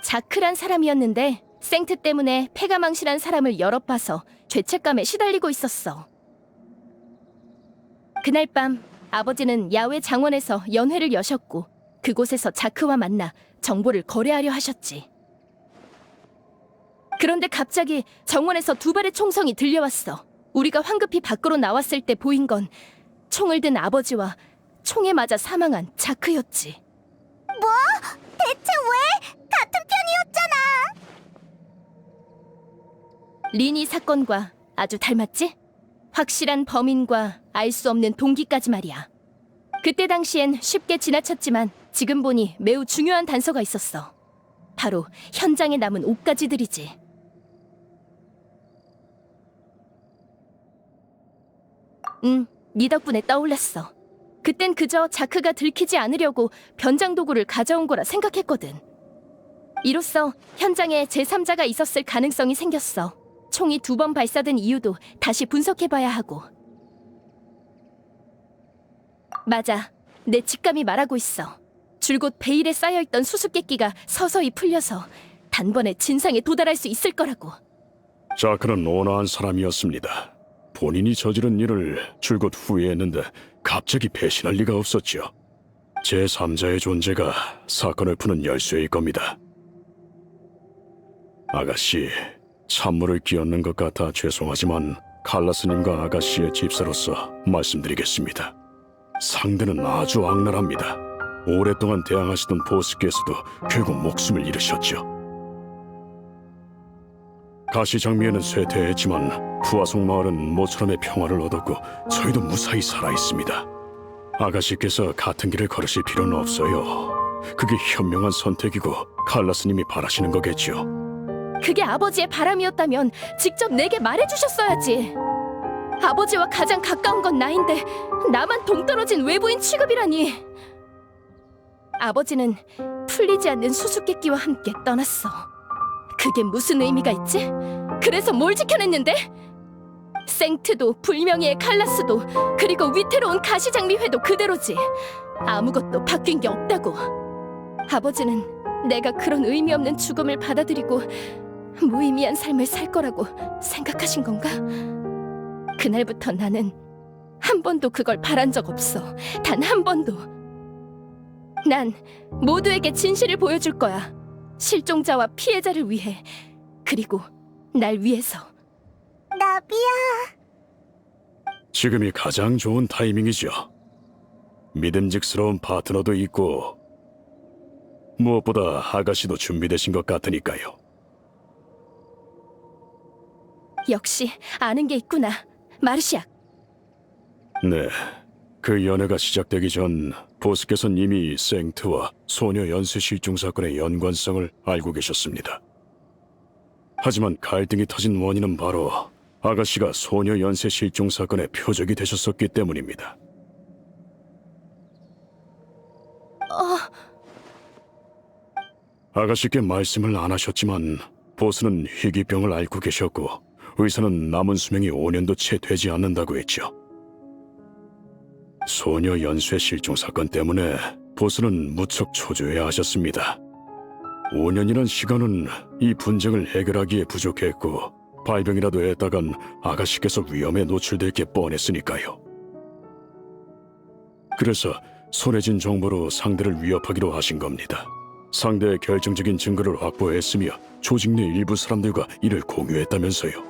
자크란 사람이었는데 생트 때문에 폐가 망신한 사람을 여러 봐서 죄책감에 시달리고 있었어. 그날 밤 아버지는 야외 장원에서 연회를 여셨고 그곳에서 자크와 만나 정보를 거래하려 하셨지. 그런데 갑자기 정원에서 두 발의 총성이 들려왔어. 우리가 황급히 밖으로 나왔을 때 보인 건 총을 든 아버지와 총에 맞아 사망한 자크였지. 뭐? 대체 왜? 같은 편이었잖아. 리니 사건과 아주 닮았지? 확실한 범인과 알 수 없는 동기까지 말이야. 그때 당시엔 쉽게 지나쳤지만 지금 보니 매우 중요한 단서가 있었어. 바로 현장에 남은 옷가지들이지. 네 덕분에 떠올랐어. 그땐 그저 자크가 들키지 않으려고 변장 도구를 가져온 거라 생각했거든. 이로써 현장에 제3자가 있었을 가능성이 생겼어. 총이 2번 발사된 이유도 다시 분석해봐야 하고. 맞아. 내 직감이 말하고 있어. 줄곧 베일에 쌓여있던 수수께끼가 서서히 풀려서 단번에 진상에 도달할 수 있을 거라고. 자크는 온화한 사람이었습니다. 본인이 저지른 일을 줄곧 후회했는데 갑자기 배신할 리가 없었죠. 제3자의 존재가 사건을 푸는 열쇠일 겁니다. 아가씨, 찬물을 끼얹는 것 같아 죄송하지만 칼라스님과 아가씨의 집사로서 말씀드리겠습니다. 상대는 아주 악랄합니다. 오랫동안 대항하시던 보스께서도 결국 목숨을 잃으셨죠. 가시장미에는 쇠퇴했지만 푸아송 마을은 모처럼의 평화를 얻었고 저희도 무사히 살아있습니다. 아가씨께서 같은 길을 걸으실 필요는 없어요. 그게 현명한 선택이고 칼라스님이 바라시는 거겠죠. 그게 아버지의 바람이었다면 직접 내게 말해주셨어야지. 아버지와 가장 가까운 건 나인데 나만 동떨어진 외부인 취급이라니. 아버지는 풀리지 않는 수수께끼와 함께 떠났어. 그게 무슨 의미가 있지? 그래서 뭘 지켜냈는데? 생트도 불명예의 칼라스도 그리고 위태로운 가시장미회도 그대로지. 아무것도 바뀐 게 없다고. 아버지는 내가 그런 의미 없는 죽음을 받아들이고 무의미한 삶을 살 거라고 생각하신 건가? 그날부터 나는 한 번도 그걸 바란 적 없어. 단 한 번도. 난 모두에게 진실을 보여줄 거야. 실종자와 피해자를 위해, 그리고 날 위해서. 나비야. 지금이 가장 좋은 타이밍이죠. 믿음직스러운 파트너도 있고 무엇보다 아가씨도 준비되신 것 같으니까요. 역시 아는 게 있구나, 마르시아. 네, 그 연애가 시작되기 전 보스께서는 이미 생트와 소녀 연쇄 실종 사건의 연관성을 알고 계셨습니다. 하지만 갈등이 터진 원인은 바로 아가씨가 소녀 연쇄 실종 사건의 표적이 되셨었기 때문입니다. 아가씨께 말씀을 안 하셨지만 보스는 희귀병을 앓고 계셨고 의사는 남은 수명이 5년도 채 되지 않는다고 했죠. 소녀 연쇄 실종 사건 때문에 보스는 무척 초조해 하셨습니다. 5년이란 시간은 이 분쟁을 해결하기에 부족했고 발병이라도 했다간 아가씨께서 위험에 노출될 게 뻔했으니까요. 그래서 손해진 정보로 상대를 위협하기로 하신 겁니다. 상대의 결정적인 증거를 확보했으며 조직 내 일부 사람들과 이를 공유했다면서요.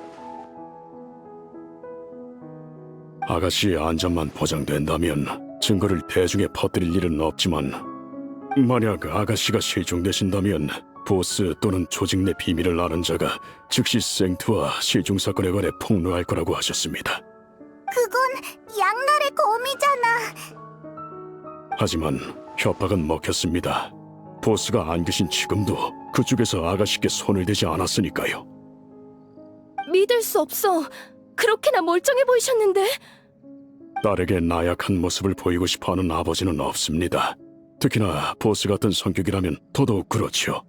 아가씨의 안전만 보장된다면 증거를 대중에 퍼뜨릴 일은 없지만 만약 아가씨가 실종되신다면 보스 또는 조직 내 비밀을 아는 자가 즉시 생트와 실종 사건에 관해 폭로할 거라고 하셨습니다. 그건 양날의 검이잖아. 하지만 협박은 먹혔습니다. 보스가 안 계신 지금도 그쪽에서 아가씨께 손을 대지 않았으니까요. 믿을 수 없어. 그렇게나 멀쩡해 보이셨는데. 딸에게 나약한 모습을 보이고 싶어하는 아버지는 없습니다. 특히나 보스 같은 성격이라면 더더욱 그렇죠.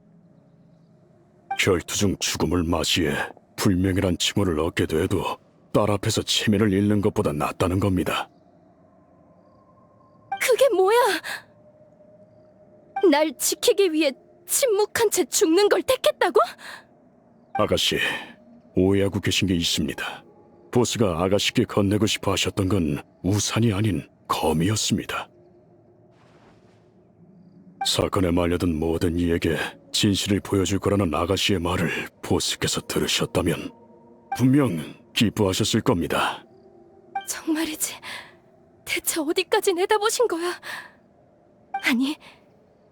결투 중 죽음을 맞이해 불명예란 칭호를 얻게 돼도 딸 앞에서 체면을 잃는 것보다 낫다는 겁니다. 그게 뭐야? 날 지키기 위해 침묵한 채 죽는 걸 택했다고? 아가씨, 오해하고 계신 게 있습니다. 보스가 아가씨께 건네고 싶어 하셨던 건 우산이 아닌 검이었습니다. 사건에 말려든 모든 이에게 진실을 보여줄 거라는 아가씨의 말을 보스께서 들으셨다면 분명 기뻐하셨을 겁니다. 정말이지. 대체 어디까지 내다보신 거야? 아니,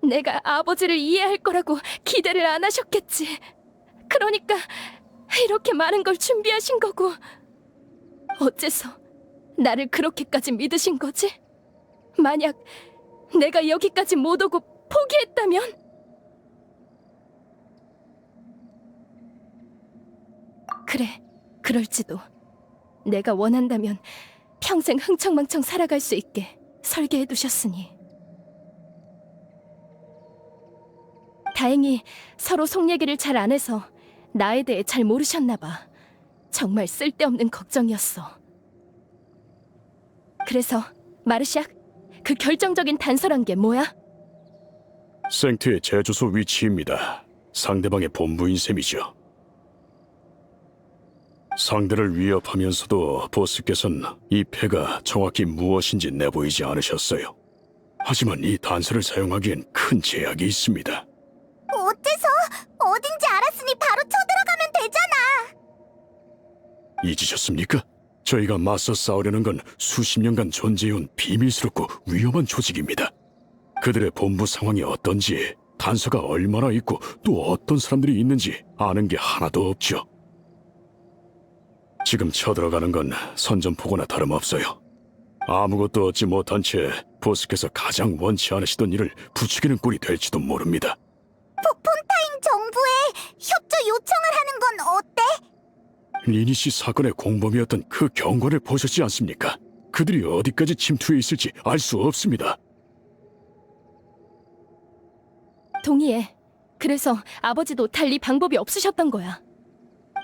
내가 아버지를 이해할 거라고 기대를 안 하셨겠지. 그러니까 이렇게 많은 걸 준비하신 거고. 어째서 나를 그렇게까지 믿으신 거지? 만약 내가 여기까지 못 오고 포기했다면? 그래, 그럴지도. 내가 원한다면 평생 흥청망청 살아갈 수 있게 설계해 두셨으니. 다행히 서로 속 얘기를 잘 안 해서 나에 대해 잘 모르셨나 봐. 정말 쓸데없는 걱정이었어. 그래서 마르샥, 그 결정적인 단서란 게 뭐야? 생트의 제주소 위치입니다. 상대방의 본부인 셈이죠. 상대를 위협하면서도 보스께서는 이 패가 정확히 무엇인지 내보이지 않으셨어요. 하지만 이 단서를 사용하기엔 큰 제약이 있습니다. 어째서? 어딘지 알았으니 바로 쳐들어가면 되잖아. 잊으셨습니까? 저희가 맞서 싸우려는 건 수십 년간 존재해온 비밀스럽고 위험한 조직입니다. 그들의 본부 상황이 어떤지, 단서가 얼마나 있고 또 어떤 사람들이 있는지 아는 게 하나도 없죠. 지금 쳐들어가는 건 선전포고나 다름없어요. 아무것도 얻지 못한 채 보스께서 가장 원치 않으시던 일을 부추기는 꼴이 될지도 모릅니다. 폰타인 정부에 협조 요청을 하는 건 어때? 리니시 사건의 공범이었던 그 경관을 보셨지 않습니까? 그들이 어디까지 침투해 있을지 알 수 없습니다. 동의해. 그래서 아버지도 달리 방법이 없으셨던 거야.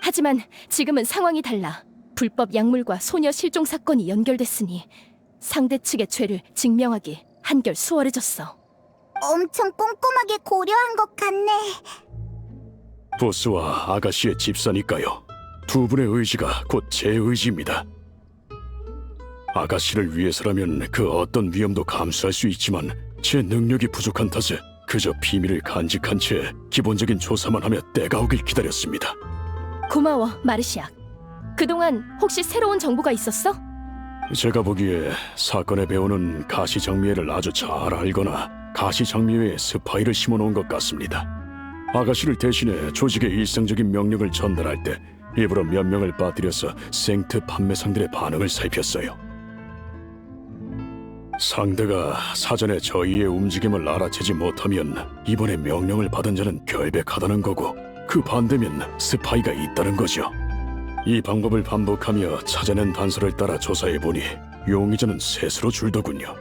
하지만 지금은 상황이 달라. 불법 약물과 소녀 실종 사건이 연결됐으니 상대 측의 죄를 증명하기 한결 수월해졌어. 엄청 꼼꼼하게 고려한 것 같네. 보스와 아가씨의 집사니까요. 두 분의 의지가 곧 제 의지입니다. 아가씨를 위해서라면 그 어떤 위험도 감수할 수 있지만 제 능력이 부족한 탓에 그저 비밀을 간직한 채 기본적인 조사만 하며 때가 오길 기다렸습니다. 고마워, 마르시악. 그동안 혹시 새로운 정보가 있었어? 제가 보기에 사건의 배우는 가시장미회를 아주 잘 알거나 가시장미회에 스파이를 심어놓은 것 같습니다. 아가씨를 대신해 조직의 일상적인 명령을 전달할 때 일부러 몇 명을 빠뜨려서 생트 판매상들의 반응을 살폈어요. 상대가 사전에 저희의 움직임을 알아채지 못하면 이번에 명령을 받은 자는 결백하다는 거고, 그 반대면 스파이가 있다는 거죠. 이 방법을 반복하며 찾아낸 단서를 따라 조사해보니 용의자는 셋으로 줄더군요.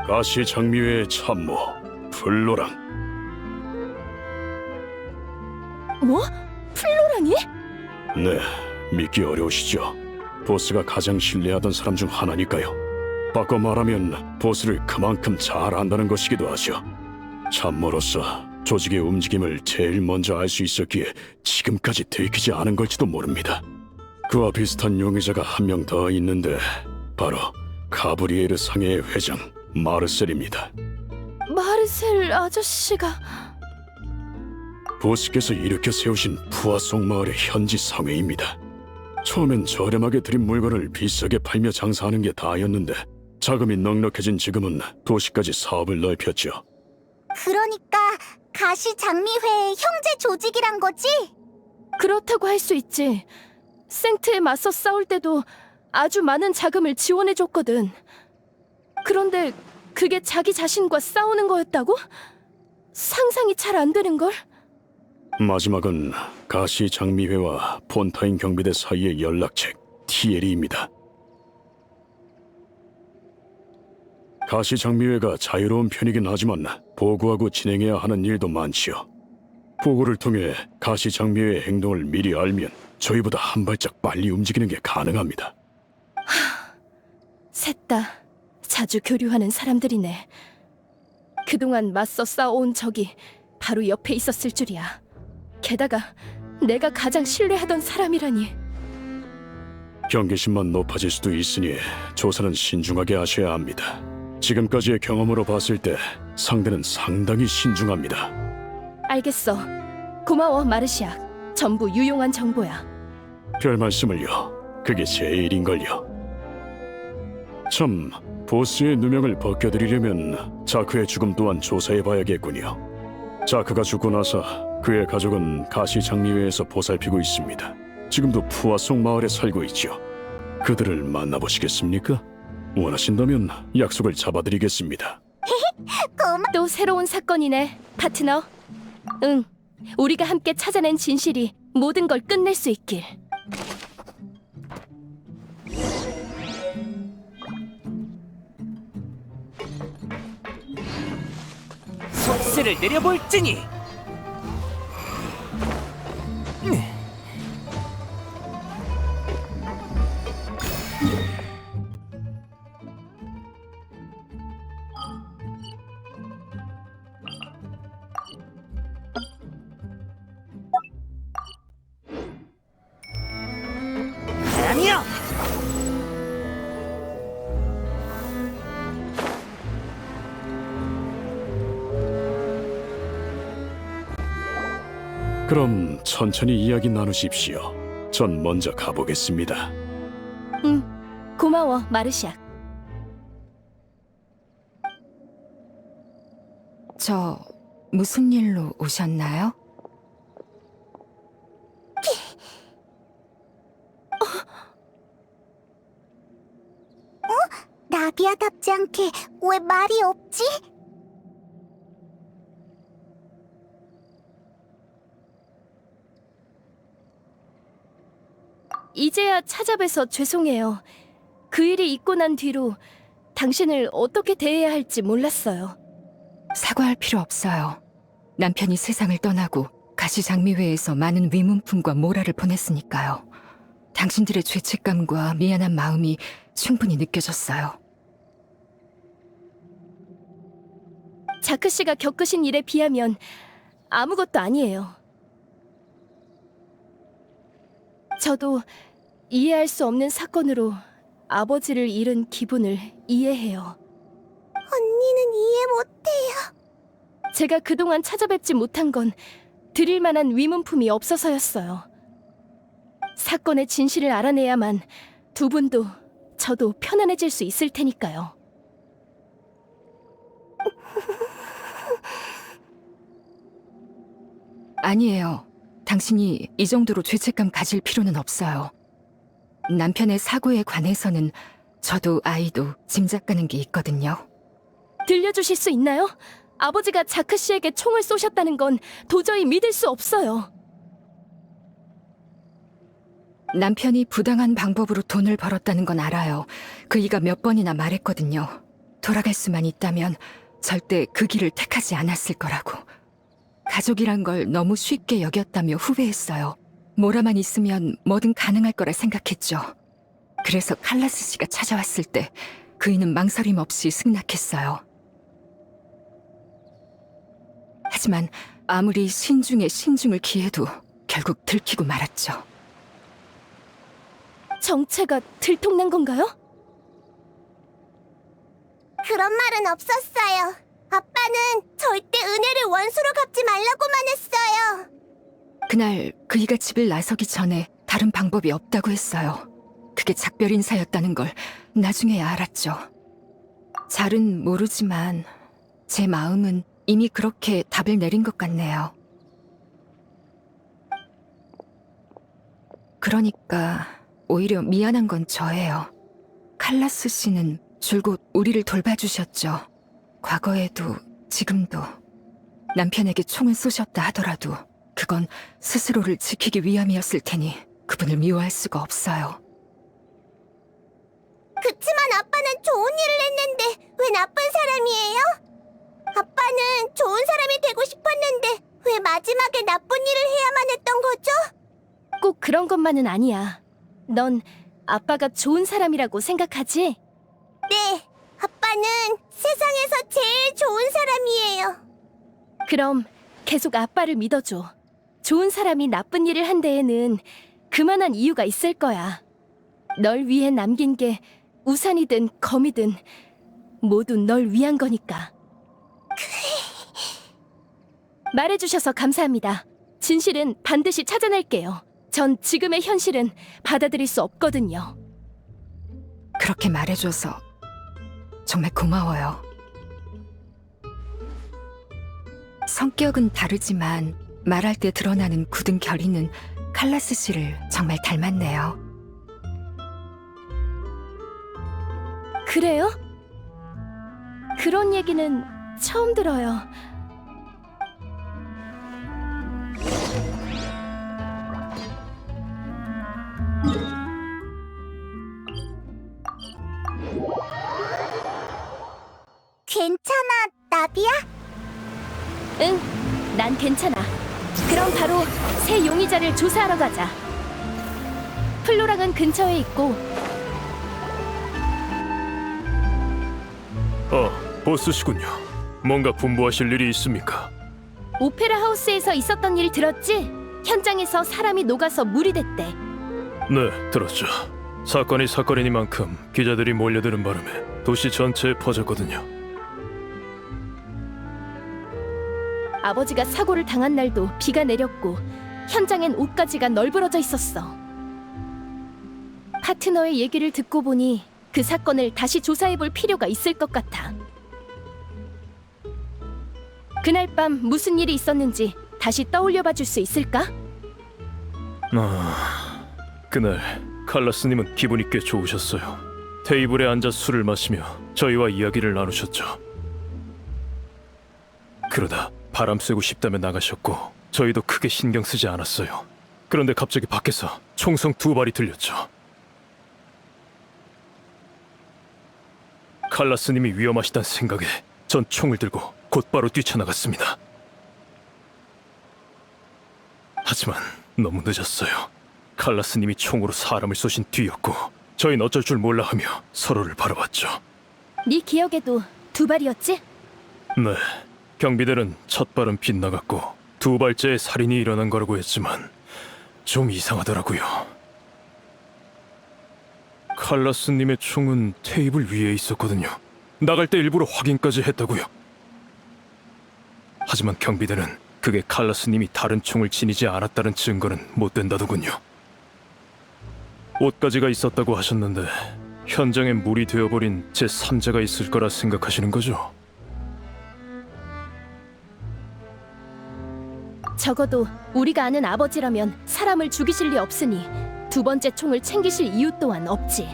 가시장미회의 참모 플로랑. 뭐? 플로랑이? 네, 믿기 어려우시죠? 보스가 가장 신뢰하던 사람 중 하나니까요. 바꿔 말하면 보스를 그만큼 잘 안다는 것이기도 하죠. 참모로서 조직의 움직임을 제일 먼저 알 수 있었기에 지금까지 들키지 않은 걸지도 모릅니다. 그와 비슷한 용의자가 한 명 더 있는데 바로 가브리에르 상해의 회장 마르셀입니다. 마르셀 아저씨가... 보스께서 일으켜 세우신 푸아송 마을의 현지 상회입니다. 처음엔 저렴하게 드린 물건을 비싸게 팔며 장사하는 게 다였는데 자금이 넉넉해진 지금은 도시까지 사업을 넓혔죠. 그러니까 가시장미회의 형제 조직이란 거지? 그렇다고 할 수 있지. 생트에 맞서 싸울 때도 아주 많은 자금을 지원해줬거든. 그런데 그게 자기 자신과 싸우는 거였다고? 상상이 잘 안 되는걸? 마지막은 가시장미회와 폰타인 경비대 사이의 연락책 티에리입니다. 가시장미회가 자유로운 편이긴 하지만 보고하고 진행해야 하는 일도 많지요. 보고를 통해 가시장미회의 행동을 미리 알면 저희보다 한 발짝 빨리 움직이는 게 가능합니다. 셋 다 자주 교류하는 사람들이네. 그동안 맞서 싸워온 적이 바로 옆에 있었을 줄이야. 게다가 내가 가장 신뢰하던 사람이라니. 경계심만 높아질 수도 있으니 조사는 신중하게 하셔야 합니다. 지금까지의 경험으로 봤을 때 상대는 상당히 신중합니다. 알겠어. 고마워, 마르시악. 전부 유용한 정보야. 별 말씀을요. 그게 제 일인걸요. 참, 보스의 누명을 벗겨드리려면 자크의 죽음 또한 조사해봐야겠군요. 자크가 죽고 나서 그의 가족은 가시장미회에서 보살피고 있습니다. 지금도 푸아송 마을에 살고 있죠. 그들을 만나보시겠습니까? 원하신다면 약속을 잡아드리겠습니다. 또 새로운 사건이네, 파트너. 응, 우리가 함께 찾아낸 진실이 모든 걸 끝낼 수 있길. 속세를 내려볼지니. 바람이여! 그럼 천천히 이야기 나누십시오. 전 먼저 가보겠습니다. 응, 고마워, 마르시악. 저 무슨 일로 오셨나요? 나비아답지 않게 왜 말이 없지? 이제야 찾아뵈서 죄송해요. 그 일이 있고 난 뒤로 당신을 어떻게 대해야 할지 몰랐어요. 사과할 필요 없어요. 남편이 세상을 떠나고 가시장미회에서 많은 위문품과 모라를 보냈으니까요. 당신들의 죄책감과 미안한 마음이 충분히 느껴졌어요. 자크 씨가 겪으신 일에 비하면 아무것도 아니에요. 저도 이해할 수 없는 사건으로 아버지를 잃은 기분을 이해해요. 언니는 이해 못해요. 제가 그동안 찾아뵙지 못한 건 드릴 만한 위문품이 없어서였어요. 사건의 진실을 알아내야만 두 분도 저도 편안해질 수 있을 테니까요. 아니에요. 당신이 이 정도로 죄책감 가질 필요는 없어요. 남편의 사고에 관해서는 저도 아이도 짐작 가는 게 있거든요. 들려주실 수 있나요? 아버지가 자크 씨에게 총을 쏘셨다는 건 도저히 믿을 수 없어요. 남편이 부당한 방법으로 돈을 벌었다는 건 알아요. 그이가 몇 번이나 말했거든요. 돌아갈 수만 있다면 절대 그 길을 택하지 않았을 거라고. 가족이란 걸 너무 쉽게 여겼다며 후회했어요. 모라만 있으면 뭐든 가능할 거라 생각했죠. 그래서 칼라스 씨가 찾아왔을 때 그이는 망설임 없이 승낙했어요. 하지만 아무리 신중에 신중을 기해도 결국 들키고 말았죠. 정체가 들통난 건가요? 그런 말은 없었어요. 아빠는 절대 은혜를 원수로 갚지 말라고만 했어요. 그날 그이가 집을 나서기 전에 다른 방법이 없다고 했어요. 그게 작별 인사였다는 걸 나중에야 알았죠. 잘은 모르지만 제 마음은 이미 그렇게 답을 내린 것 같네요. 그러니까 오히려 미안한 건 저예요. 칼라스 씨는 줄곧 우리를 돌봐주셨죠. 과거에도 지금도. 남편에게 총을 쏘셨다 하더라도 그건 스스로를 지키기 위함이었을 테니 그분을 미워할 수가 없어요. 그치만 아빠는 좋은 일을 했는데 왜 나쁜 사람이에요? 아빠는 좋은 사람이 되고 싶었는데 왜 마지막에 나쁜 일을 해야만 했던 거죠? 꼭 그런 것만은 아니야. 넌 아빠가 좋은 사람이라고 생각하지? 네, 아빠는 세상에서 제일 좋은 사람이에요. 그럼 계속 아빠를 믿어줘. 좋은 사람이 나쁜 일을 한 데에는 그만한 이유가 있을 거야. 널 위해 남긴 게 우산이든 검이든 모두 널 위한 거니까. 말해주셔서 감사합니다. 진실은 반드시 찾아낼게요. 전 지금의 현실은 받아들일 수 없거든요. 그렇게 말해줘서 정말 고마워요. 성격은 다르지만 말할 때 드러나는 굳은 결의는 칼라스 씨를 정말 닮았네요. 그래요? 그런 얘기는 처음 들어요. 괜찮아, 나비야? 응, 난 괜찮아. 그럼 바로 새 용의자를 조사하러 가자. 플로랑은 근처에 있고 보스시군요. 뭔가 분부하실 일이 있습니까? 오페라 하우스에서 있었던 일 들었지? 현장에서 사람이 녹아서 물이 됐대. 네, 들었죠. 사건이 사건이니만큼 기자들이 몰려드는 바람에 도시 전체에 퍼졌거든요. 아버지가 사고를 당한 날도 비가 내렸고 현장엔 옷가지가 널브러져 있었어. 파트너의 얘기를 듣고 보니 그 사건을 다시 조사해볼 필요가 있을 것 같아. 그날 밤 무슨 일이 있었는지 다시 떠올려봐 줄 수 있을까? 그날 칼라스님은 기분이 꽤 좋으셨어요. 테이블에 앉아 술을 마시며 저희와 이야기를 나누셨죠. 그러다 바람 쐬고 싶다며 나가셨고 저희도 크게 신경 쓰지 않았어요. 그런데 갑자기 밖에서 총성 2발이 들렸죠. 칼라스님이 위험하시단 생각에 전 총을 들고 곧바로 뛰쳐나갔습니다. 하지만 너무 늦었어요. 칼라스님이 총으로 사람을 쏘신 뒤였고 저희는 어쩔 줄 몰라 하며 서로를 바라봤죠. 네 기억에도 2발이었지? 네, 경비들은 첫 발은 빗나갔고 2발째에 살인이 일어난 거라고 했지만 좀 이상하더라고요. 칼라스님의 총은 테이블 위에 있었거든요. 나갈 때 일부러 확인까지 했다고요. 하지만 경비대는 그게 칼라스님이 다른 총을 지니지 않았다는 증거는 못 된다더군요. 옷가지가 있었다고 하셨는데 현장에 물이 되어버린 제3자가 있을 거라 생각하시는 거죠? 적어도 우리가 아는 아버지라면 사람을 죽이실 리 없으니 2번째 총을 챙기실 이유 또한 없지.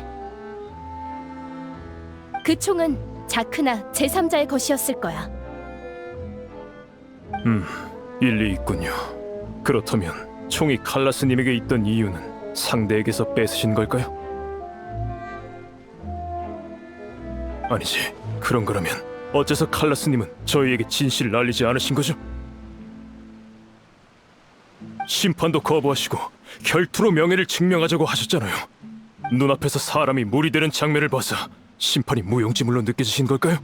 그 총은 자크나 제3자의 것이었을 거야. 일리 있군요. 그렇다면 총이 칼라스님에게 있던 이유는 상대에게서 뺏으신 걸까요? 아니지, 그런 거라면 어째서 칼라스님은 저희에게 진실을 알리지 않으신 거죠? 심판도 거부하시고 결투로 명예를 증명하자고 하셨잖아요. 눈앞에서 사람이 물이 되는 장면을 봐서 심판이 무용지물로 느껴지신 걸까요?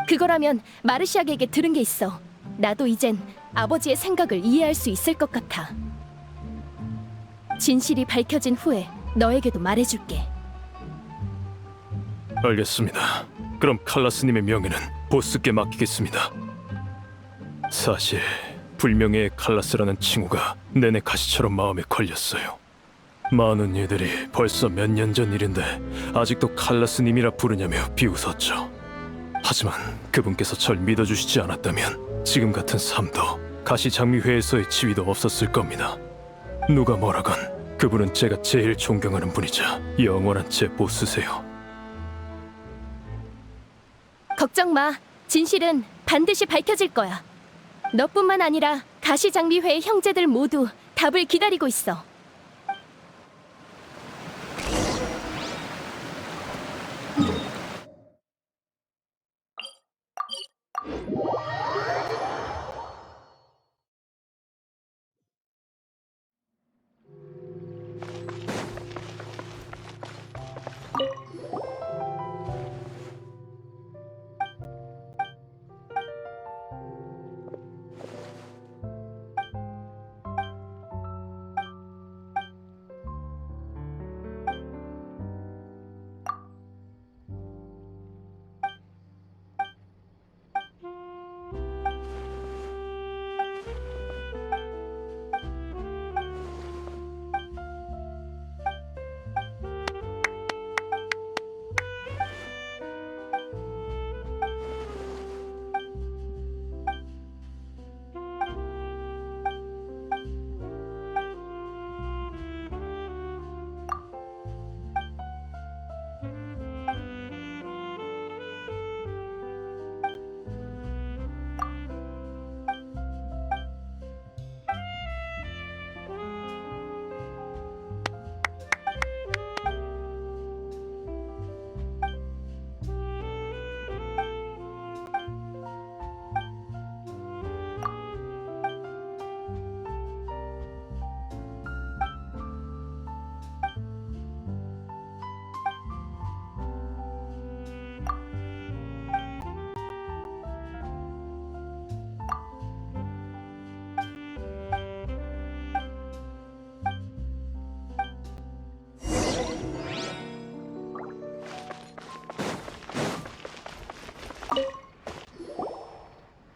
그거라면 마르시아에게 들은 게 있어. 나도 이젠 아버지의 생각을 이해할 수 있을 것 같아. 진실이 밝혀진 후에 너에게도 말해줄게. 알겠습니다. 그럼 칼라스님의 명예는 보스께 맡기겠습니다. 사실 불명예의 칼라스라는 칭호가 내내 가시처럼 마음에 걸렸어요. 많은 이들이 벌써 몇 년 전 일인데 아직도 칼라스님이라 부르냐며 비웃었죠. 하지만 그분께서 절 믿어주시지 않았다면 지금 같은 삶도 가시장미회에서의 지위도 없었을 겁니다. 누가 뭐라건 그분은 제가 제일 존경하는 분이자 영원한 제 보스세요. 걱정 마. 진실은 반드시 밝혀질 거야. 너뿐만 아니라 가시장미회의 형제들 모두 답을 기다리고 있어.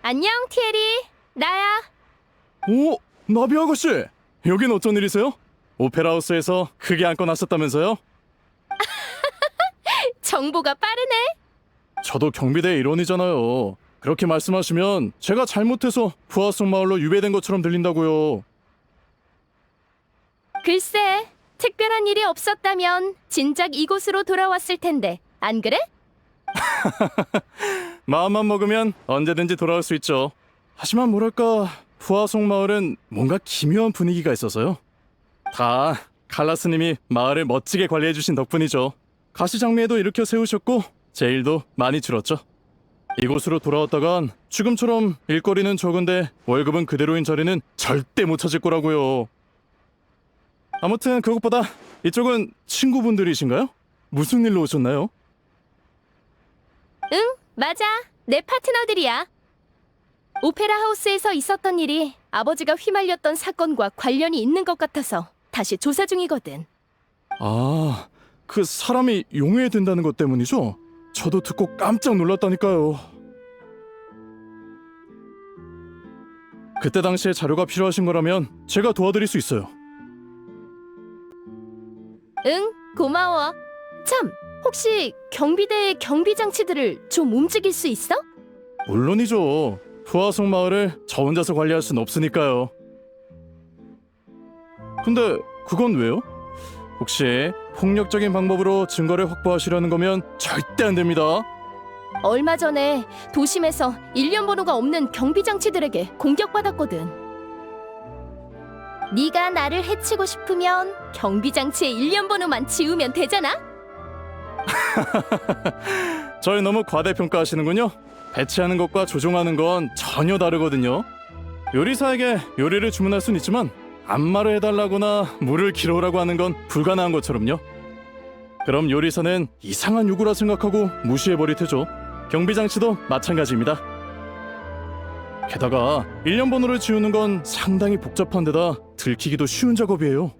안녕, 티에리. 나야. 오, 나비 아가씨! 여긴 어쩐 일이세요? 오페라 하우스에서 크게 안고 나섰다면서요? 정보가 빠르네. 저도 경비대 일원이잖아요. 그렇게 말씀하시면 제가 잘못해서 부하성 마을로 유배된 것처럼 들린다고요. 글쎄, 특별한 일이 없었다면 진작 이곳으로 돌아왔을 텐데. 안 그래? 마음만 먹으면 언제든지 돌아올 수 있죠. 하지만 뭐랄까, 부하성 마을은 뭔가 기묘한 분위기가 있어서요. 다 칼라스님이 마을을 멋지게 관리해주신 덕분이죠. 가시장미에도 일으켜 세우셨고 제 일도 많이 줄었죠. 이곳으로 돌아왔다간 지금처럼 일거리는 적은데 월급은 그대로인 자리는 절대 못 찾을 거라고요. 아무튼 그것보다 이쪽은 친구분들이신가요? 무슨 일로 오셨나요? 응, 맞아. 내 파트너들이야. 오페라 하우스에서 있었던 일이 아버지가 휘말렸던 사건과 관련이 있는 것 같아서 다시 조사 중이거든. 아, 그 사람이 용해야 된다는 것 때문이죠? 저도 듣고 깜짝 놀랐다니까요. 그때 당시에 자료가 필요하신 거라면 제가 도와드릴 수 있어요. 응, 고마워. 참, 혹시 경비대의 경비 장치들을 좀 움직일 수 있어? 물론이죠. 부하성 마을을 저 혼자서 관리할 순 없으니까요. 근데 그건 왜요? 혹시 폭력적인 방법으로 증거를 확보하시려는 거면 절대 안 됩니다. 얼마 전에 도심에서 일련 번호가 없는 경비 장치들에게 공격받았거든. 네가 나를 해치고 싶으면 경비 장치의 일련 번호만 지우면 되잖아. 절 너무 과대평가하시는군요. 배치하는 것과 조종하는 건 전혀 다르거든요. 요리사에게 요리를 주문할 순 있지만 안마를 해달라거나 물을 길어오라고 하는 건 불가능한 것처럼요. 그럼 요리사는 이상한 요구라 생각하고 무시해버릴 테죠. 경비장치도 마찬가지입니다. 게다가 일련 번호를 지우는 건 상당히 복잡한 데다 들키기도 쉬운 작업이에요.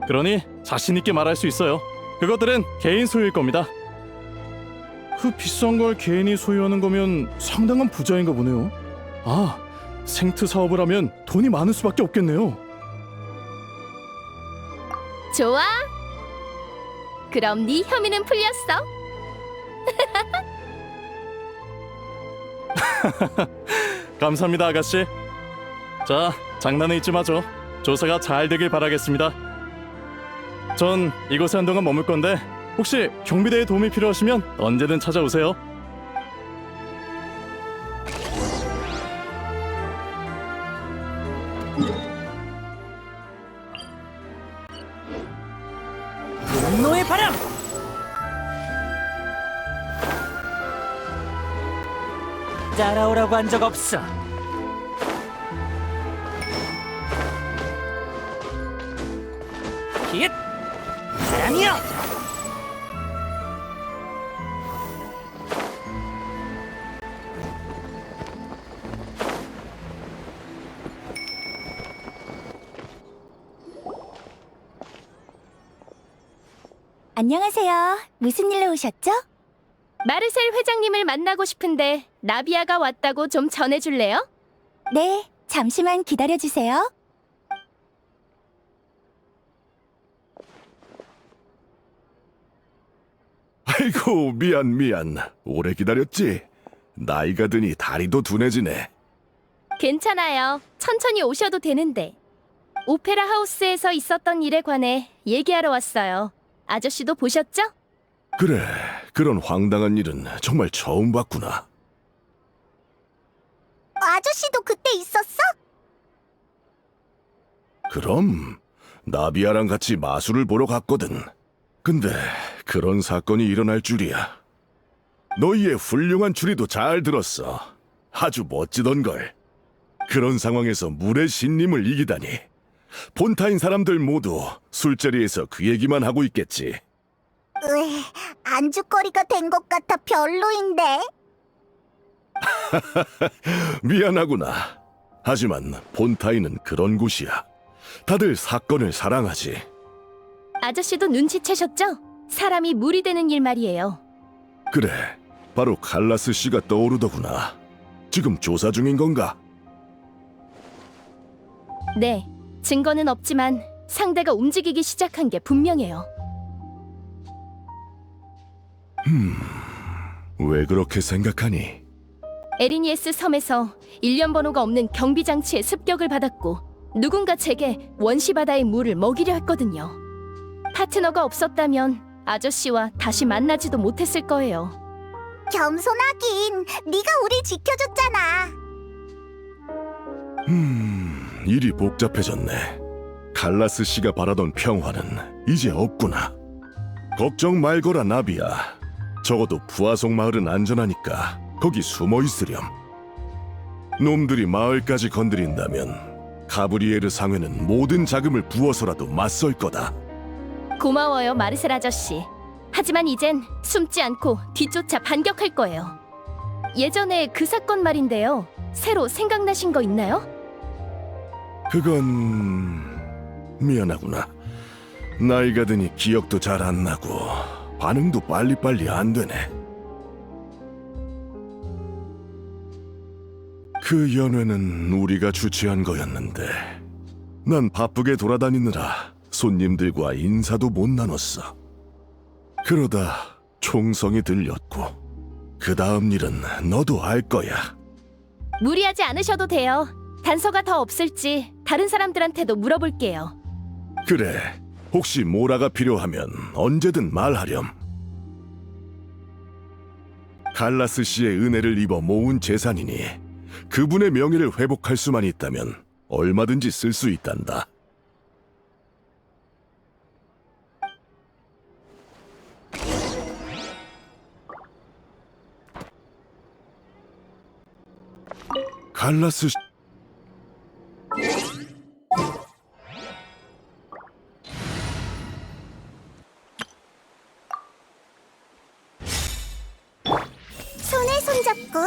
그러니 자신 있게 말할 수 있어요. 그것들은 개인 소유일 겁니다. 그 비싼 걸 개인이 소유하는 거면 상당한 부자인가 보네요. 아, 생트 사업을 하면 돈이 많을 수밖에 없겠네요. 좋아. 그럼 네 혐의는 풀렸어. 감사합니다, 아가씨. 자, 장난은 잊지 마죠. 조사가 잘 되길 바라겠습니다. 전 이곳에 한동안 머물 건데 혹시 경비대에 도움이 필요하시면 언제든 찾아오세요. 분노의 바람! 따라오라고 한 적 없어. 힛! 바람이여! 안녕하세요. 무슨 일로 오셨죠? 마르셀 회장님을 만나고 싶은데 나비아가 왔다고 좀 전해줄래요? 네, 잠시만 기다려주세요. 아이고, 미안. 오래 기다렸지? 나이가 드니 다리도 둔해지네. 괜찮아요. 천천히 오셔도 되는데. 오페라 하우스에서 있었던 일에 관해 얘기하러 왔어요. 아저씨도 보셨죠? 그래, 그런 황당한 일은 정말 처음 봤구나. 아저씨도 그때 있었어? 그럼 나비아랑 같이 마술을 보러 갔거든. 근데 그런 사건이 일어날 줄이야. 너희의 훌륭한 추리도 잘 들었어. 아주 멋지던걸. 그런 상황에서 물의 신님을 이기다니. 본타인 사람들 모두 술자리에서 그 얘기만 하고 있겠지. 안주거리가 된 것 같아 별로인데. 미안하구나. 하지만 본타인은 그런 곳이야. 다들 사건을 사랑하지. 아저씨도 눈치채셨죠? 사람이 물이 되는 일 말이에요. 그래, 바로 칼라스 씨가 떠오르더구나. 지금 조사 중인 건가? 네, 증거는 없지만 상대가 움직이기 시작한 게 분명해요. 왜 그렇게 생각하니? 에리니에스 섬에서 일련 번호가 없는 경비 장치에 습격을 받았고 누군가 제게 원시 바다의 물을 먹이려 했거든요. 파트너가 없었다면 아저씨와 다시 만나지도 못했을 거예요. 겸손하긴. 네가 우리 지켜줬잖아. 일이 복잡해졌네. 칼라스 씨가 바라던 평화는 이제 없구나. 걱정 말거라, 나비야. 적어도 부하속 마을은 안전하니까 거기 숨어 있으렴. 놈들이 마을까지 건드린다면 가브리에르 상회는 모든 자금을 부어서라도 맞설 거다. 고마워요, 마르셀 아저씨. 하지만 이젠 숨지 않고 뒤쫓아 반격할 거예요. 예전에 그 사건 말인데요. 새로 생각나신 거 있나요? 그건 미안하구나. 나이가 드니 기억도 잘 안 나고 반응도 빨리빨리 안 되네. 그 연회는 우리가 주최한 거였는데 난 바쁘게 돌아다니느라 손님들과 인사도 못 나눴어. 그러다 총성이 들렸고 그 다음 일은 너도 알 거야. 무리하지 않으셔도 돼요. 단서가 더 없을지 다른 사람들한테도 물어볼게요. 그래, 혹시 모라가 필요하면 언제든 말하렴. 칼라스 씨의 은혜를 입어 모은 재산이니 그분의 명예를 회복할 수만 있다면 얼마든지 쓸 수 있단다. 칼라스 씨... 손에 손잡고.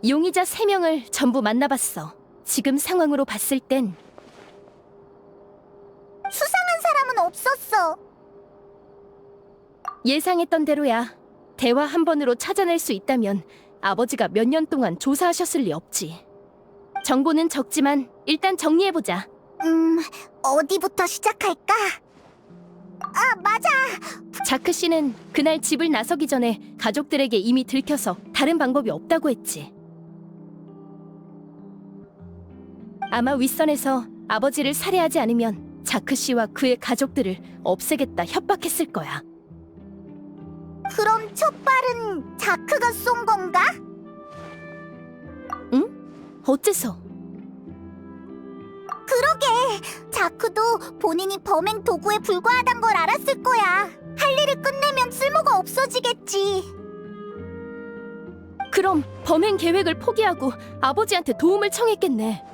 용의자 3명을 전부 만나봤어. 지금 상황으로 봤을 땐 수상한 사람은 없었어. 예상했던 대로야. 대화 한 번으로 찾아낼 수 있다면 아버지가 몇 년 동안 조사하셨을 리 없지. 정보는 적지만 일단 정리해보자. 어디부터 시작할까? 아, 맞아. 자크 씨는 그날 집을 나서기 전에 가족들에게 이미 들켜서 다른 방법이 없다고 했지. 아마 윗선에서 아버지를 살해하지 않으면 자크 씨와 그의 가족들을 없애겠다 협박했을 거야. 그럼 촛발은 자크가 쏜 건가? 응? 어째서? 그러게. 자크도 본인이 범행 도구에 불과하단 걸 알았을 거야. 할 일을 끝내면 쓸모가 없어지겠지. 그럼 범행 계획을 포기하고 아버지한테 도움을 청했겠네.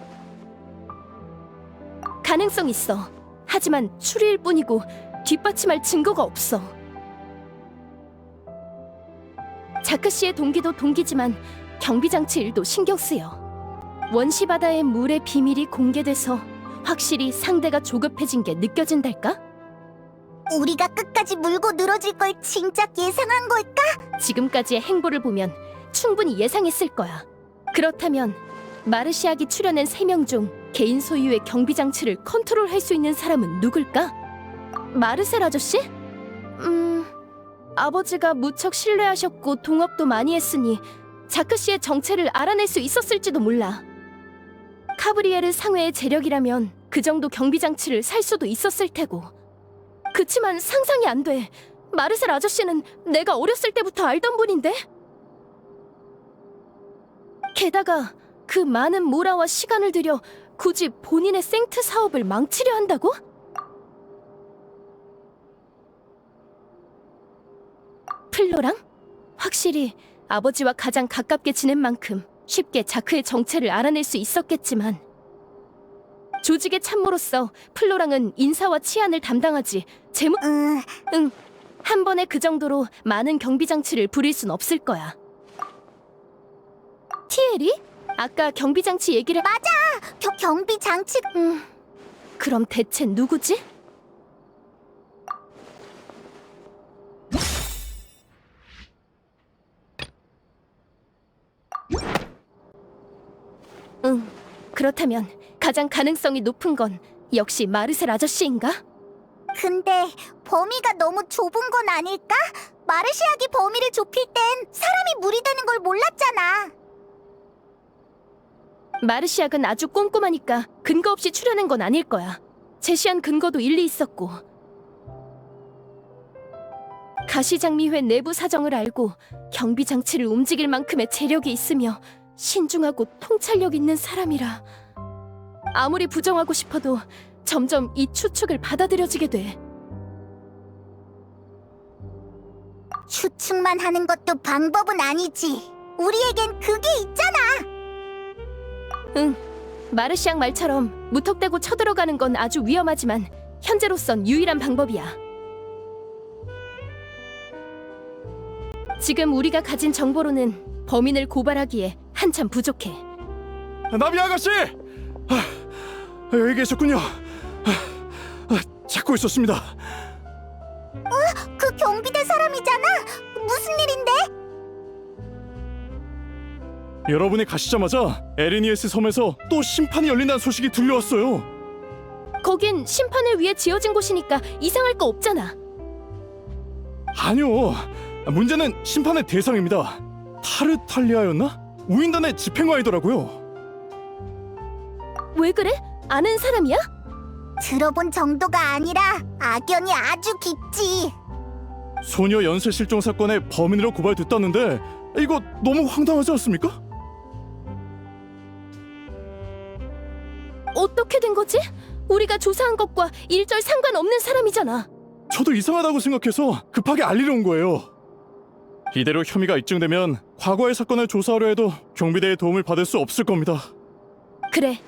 가능성 있어. 하지만 추리일 뿐이고 뒷받침할 증거가 없어. 자크 씨의 동기도 동기지만 경비장치 일도 신경 쓰여. 원시 바다의 물의 비밀이 공개돼서 확실히 상대가 조급해진 게 느껴진달까? 우리가 끝까지 물고 늘어질 걸 진작 예상한 걸까? 지금까지의 행보를 보면 충분히 예상했을 거야. 그렇다면 마르시아기 출연한 3명 중 개인 소유의 경비장치를 컨트롤할 수 있는 사람은 누굴까? 마르셀 아저씨? 아버지가 무척 신뢰하셨고 동업도 많이 했으니 자크 씨의 정체를 알아낼 수 있었을지도 몰라. 카브리에르 상회의 재력이라면 그 정도 경비장치를 살 수도 있었을 테고. 그치만 상상이 안 돼. 마르셀 아저씨는 내가 어렸을 때부터 알던 분인데? 게다가 그 많은 모라와 시간을 들여 굳이 본인의 생트 사업을 망치려 한다고? 플로랑? 확실히 아버지와 가장 가깝게 지낸 만큼 쉽게 자크의 정체를 알아낼 수 있었겠지만 조직의 참모로서 플로랑은 인사와 치안을 담당하지 응, 한 번에 그 정도로 많은 경비 장치를 부릴 순 없을 거야. 티에리? 아까 경비 장치 얘기를 경비 장치 그럼 대체 누구지? 응, 그렇다면 가장 가능성이 높은 건 역시 마르셀 아저씨인가? 근데 범위가 너무 좁은 건 아닐까? 마르시아기 범위를 좁힐 땐 사람이 무리되는 걸 몰랐잖아. 마르시악은 아주 꼼꼼하니까 근거 없이 추려낸 건 아닐 거야. 제시한 근거도 일리 있었고. 가시장미회 내부 사정을 알고 경비 장치를 움직일 만큼의 재력이 있으며 신중하고 통찰력 있는 사람이라. 아무리 부정하고 싶어도 점점 이 추측을 받아들여지게 돼. 추측만 하는 것도 방법은 아니지. 우리에겐 그게 있잖아. 응, 마르시앙 말처럼 무턱대고 쳐들어가는 건 아주 위험하지만 현재로선 유일한 방법이야. 지금 우리가 가진 정보로는 범인을 고발하기에 한참 부족해. 나비 아가씨! 여기 계셨군요. 찾고 있었습니다. 그 경비대 사람이잖아. 무슨 일인데? 여러분이 가시자마자 에르니에스 섬에서 또 심판이 열린다는 소식이 들려왔어요. 거긴 심판을 위해 지어진 곳이니까 이상할 거 없잖아. 아니요. 문제는 심판의 대상입니다. 타르탈리아였나? 우인단의 집행관이더라고요. 왜 그래? 아는 사람이야? 들어본 정도가 아니라 악연이 아주 깊지. 소녀 연쇄 실종 사건의 범인으로 고발됐다는데 이거 너무 황당하지 않습니까? 어떻게 된 거지? 우리가 조사한 것과 일절 상관없는 사람이잖아. 저도 이상하다고 생각해서 급하게 알리러 온 거예요. 이대로 혐의가 입증되면 과거의 사건을 조사하려 해도 경비대의 도움을 받을 수 없을 겁니다. 그래,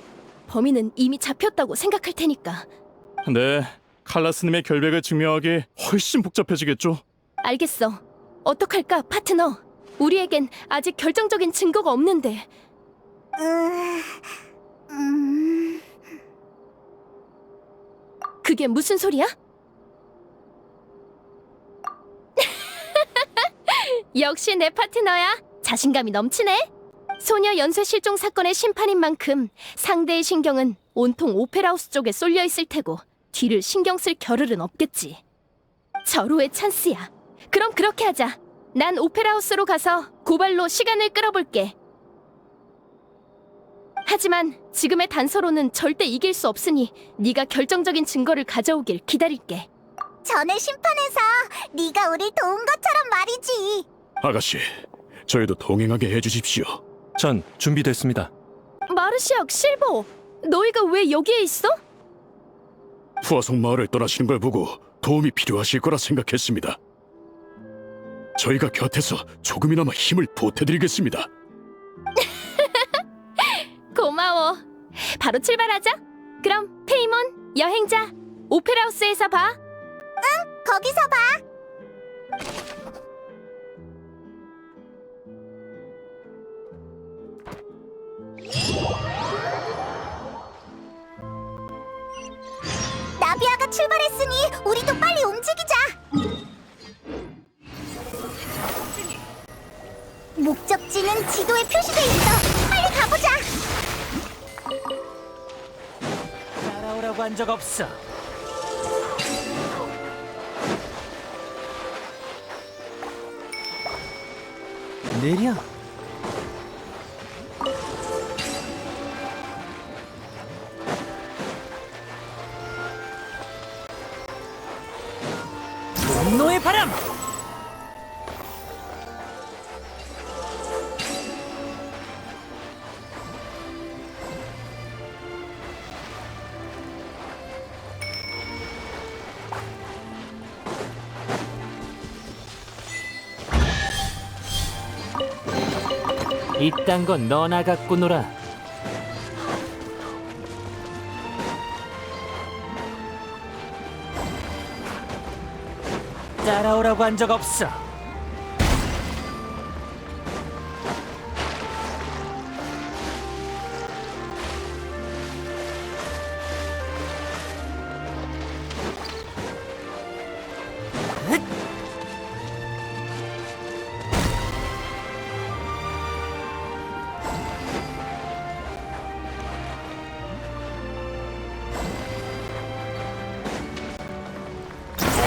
범인은 이미 잡혔다고 생각할 테니까. 네, 칼라스님의 결백을 증명하기 훨씬 복잡해지겠죠. 알겠어. 어떡할까, 파트너? 우리에겐 아직 결정적인 증거가 없는데. 그게 무슨 소리야? 역시 내 파트너야. 자신감이 넘치네. 소녀 연쇄 실종 사건의 심판인 만큼 상대의 신경은 온통 오페라하우스 쪽에 쏠려 있을 테고 뒤를 신경 쓸 겨를은 없겠지. 절호의 찬스야. 그럼 그렇게 하자. 난 오페라하우스로 가서 고발로 시간을 끌어볼게. 하지만 지금의 단서로는 절대 이길 수 없으니 네가 결정적인 증거를 가져오길 기다릴게. 전에 심판에서 네가 우릴 도운 것처럼 말이지. 아가씨, 저희도 동행하게 해주십시오. 전 준비됐습니다. 마르시악, 실버, 너희가 왜 여기에 있어? 푸아송 마을을 떠나시는 걸 보고 도움이 필요하실 거라 생각했습니다. 저희가 곁에서 조금이나마 힘을 보태드리겠습니다. 고마워. 바로 출발하자. 그럼 페이몬, 여행자, 오페라하우스에서 봐. 거기서 봐. 나비아가 출발했으니 우리도 빨리 움직이자. 목적지는 지도에 표시돼 있어. 빨리 가보자. 따라오라고 한 적 없어. 느려. 분노의 바람! 이딴 건 너나 갖고 놀아. 따라오라고 한 적 없어.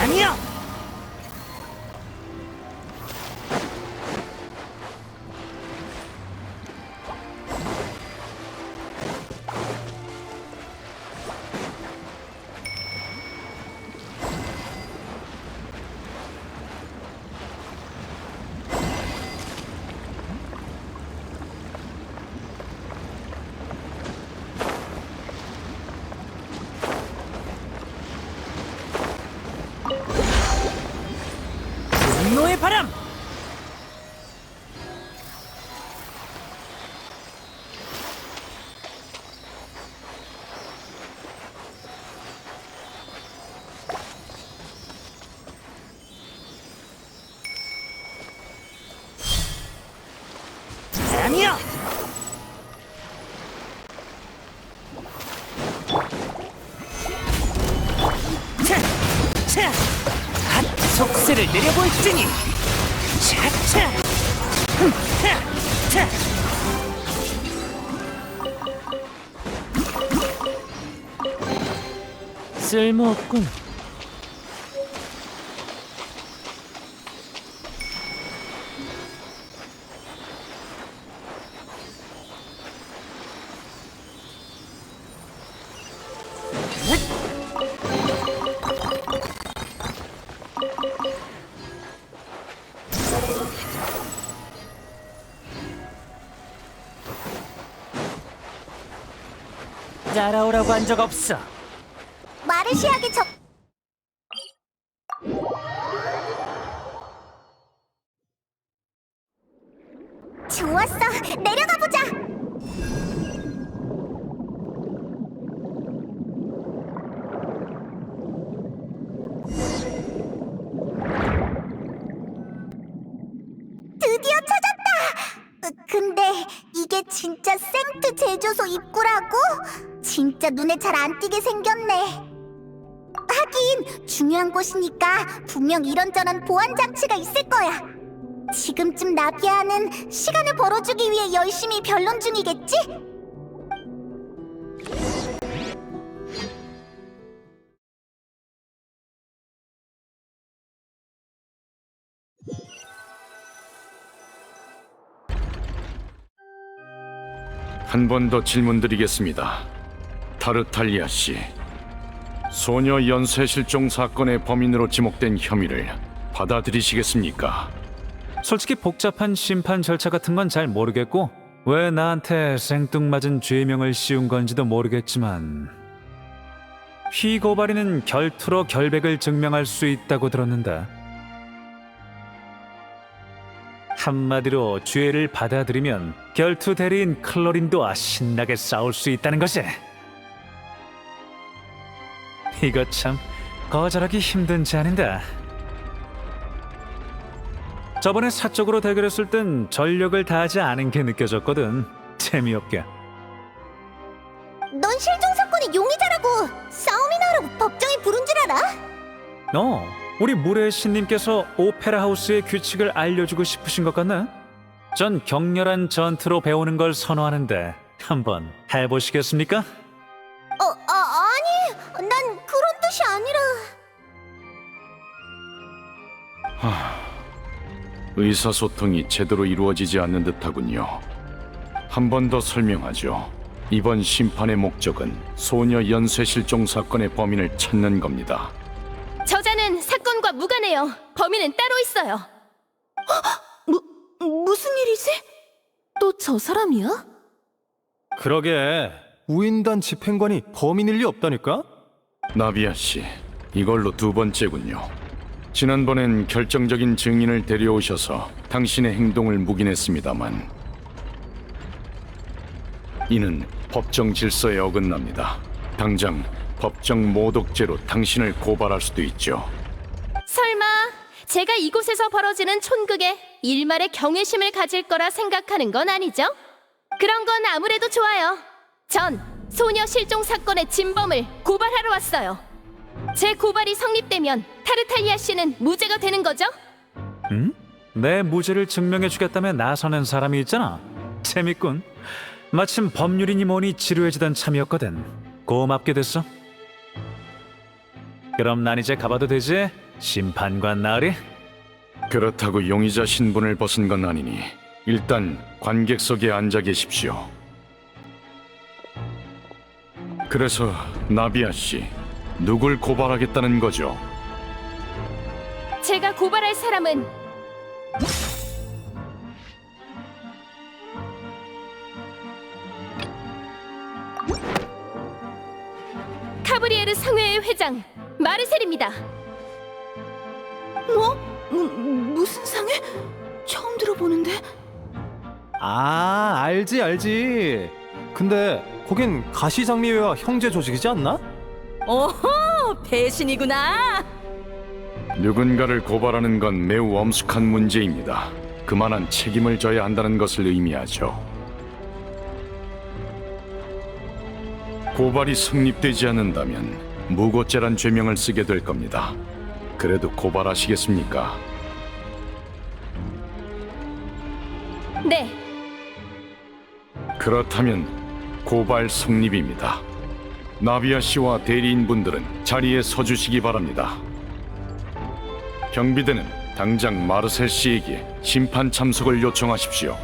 아니야. 분노의 바람. 아니야. 차, 핫 속세를 내려볼지니. 차, 차. 쓸모없군. 따라오라고 한 적 없어. 마르시아게 적. 좋았어. 내려가 보자. 드디어 찾았다. 근데 이게 진짜 생트 제조소 입구라고? 진짜 눈에 잘 안 띄게 생겼네. 하긴 중요한 곳이니까 분명 이런저런 보안 장치가 있을 거야. 지금쯤 나비아는 시간을 벌어주기 위해 열심히 변론 중이겠지? 한 번 더 질문드리겠습니다. 타르탈리아 씨, 소녀 연쇄 실종 사건의 범인으로 지목된 혐의를 받아들이시겠습니까? 솔직히 복잡한 심판 절차 같은 건 잘 모르겠고 왜 나한테 생뚱맞은 죄명을 씌운 건지도 모르겠지만 피고발인은 결투로 결백을 증명할 수 있다고 들었는데 한마디로 죄를 받아들이면 결투 대리인 클로린도와 신나게 싸울 수 있다는 거지. 이거 참 거절하기 힘든 제안인데 저번에 사적으로 대결했을 땐 전력을 다하지 않은 게 느껴졌거든. 재미없게. 넌 실종 사건의 용의자라고. 싸움이나 하라고 법정에 부른 줄 알아? 우리 물의 신님께서 오페라 하우스의 규칙을 알려주고 싶으신 것 같네. 전 격렬한 전투로 배우는 걸 선호하는데 한번 해보시겠습니까? 아니, 난 그런 뜻이 아니라. 의사소통이 제대로 이루어지지 않는 듯하군요. 한 번 더 설명하죠. 이번 심판의 목적은 소녀 연쇄 실종 사건의 범인을 찾는 겁니다. 저자는 사건과 무관해요. 범인은 따로 있어요. 무슨 일이지? 또 저 사람이야? 그러게 우인단 집행관이 범인일 리 없다니까? 나비아 씨, 이걸로 두 번째군요. 지난번엔 결정적인 증인을 데려오셔서 당신의 행동을 묵인했습니다만 이는 법정 질서에 어긋납니다. 당장 법정 모독죄로 당신을 고발할 수도 있죠. 설마 제가 이곳에서 벌어지는 촌극에 일말의 경외심을 가질 거라 생각하는 건 아니죠? 그런 건 아무래도 좋아요. 전 소녀 실종 사건의 진범을 고발하러 왔어요. 제 고발이 성립되면 타르탈리아 씨는 무죄가 되는 거죠? 내 무죄를 증명해주겠다며 나서는 사람이 있잖아. 재밌군. 마침 법률이니 뭐니 지루해지던 참이었거든. 고맙게 됐어. 그럼 난 이제 가봐도 되지? 심판관 나으리? 그렇다고 용의자 신분을 벗은 건 아니니 일단 관객석에 앉아 계십시오. 그래서 나비아 씨, 누굴 고발하겠다는 거죠? 제가 고발할 사람은 카브리에르 상회의 회장 마르셀입니다. 무슨 상해? 처음 들어보는데. 아, 알지. 근데 거긴 가시장미회와 형제 조직이지 않나? 오호, 배신이구나. 누군가를 고발하는 건 매우 엄숙한 문제입니다. 그만한 책임을 져야 한다는 것을 의미하죠. 고발이 성립되지 않는다면 무고죄란 죄명을 쓰게 될 겁니다. 그래도 고발하시겠습니까? 네, 그렇다면 고발 성립입니다. 나비아 씨와 대리인분들은 자리에 서주시기 바랍니다. 경비대는 당장 마르셀 씨에게 심판 참석을 요청하십시오.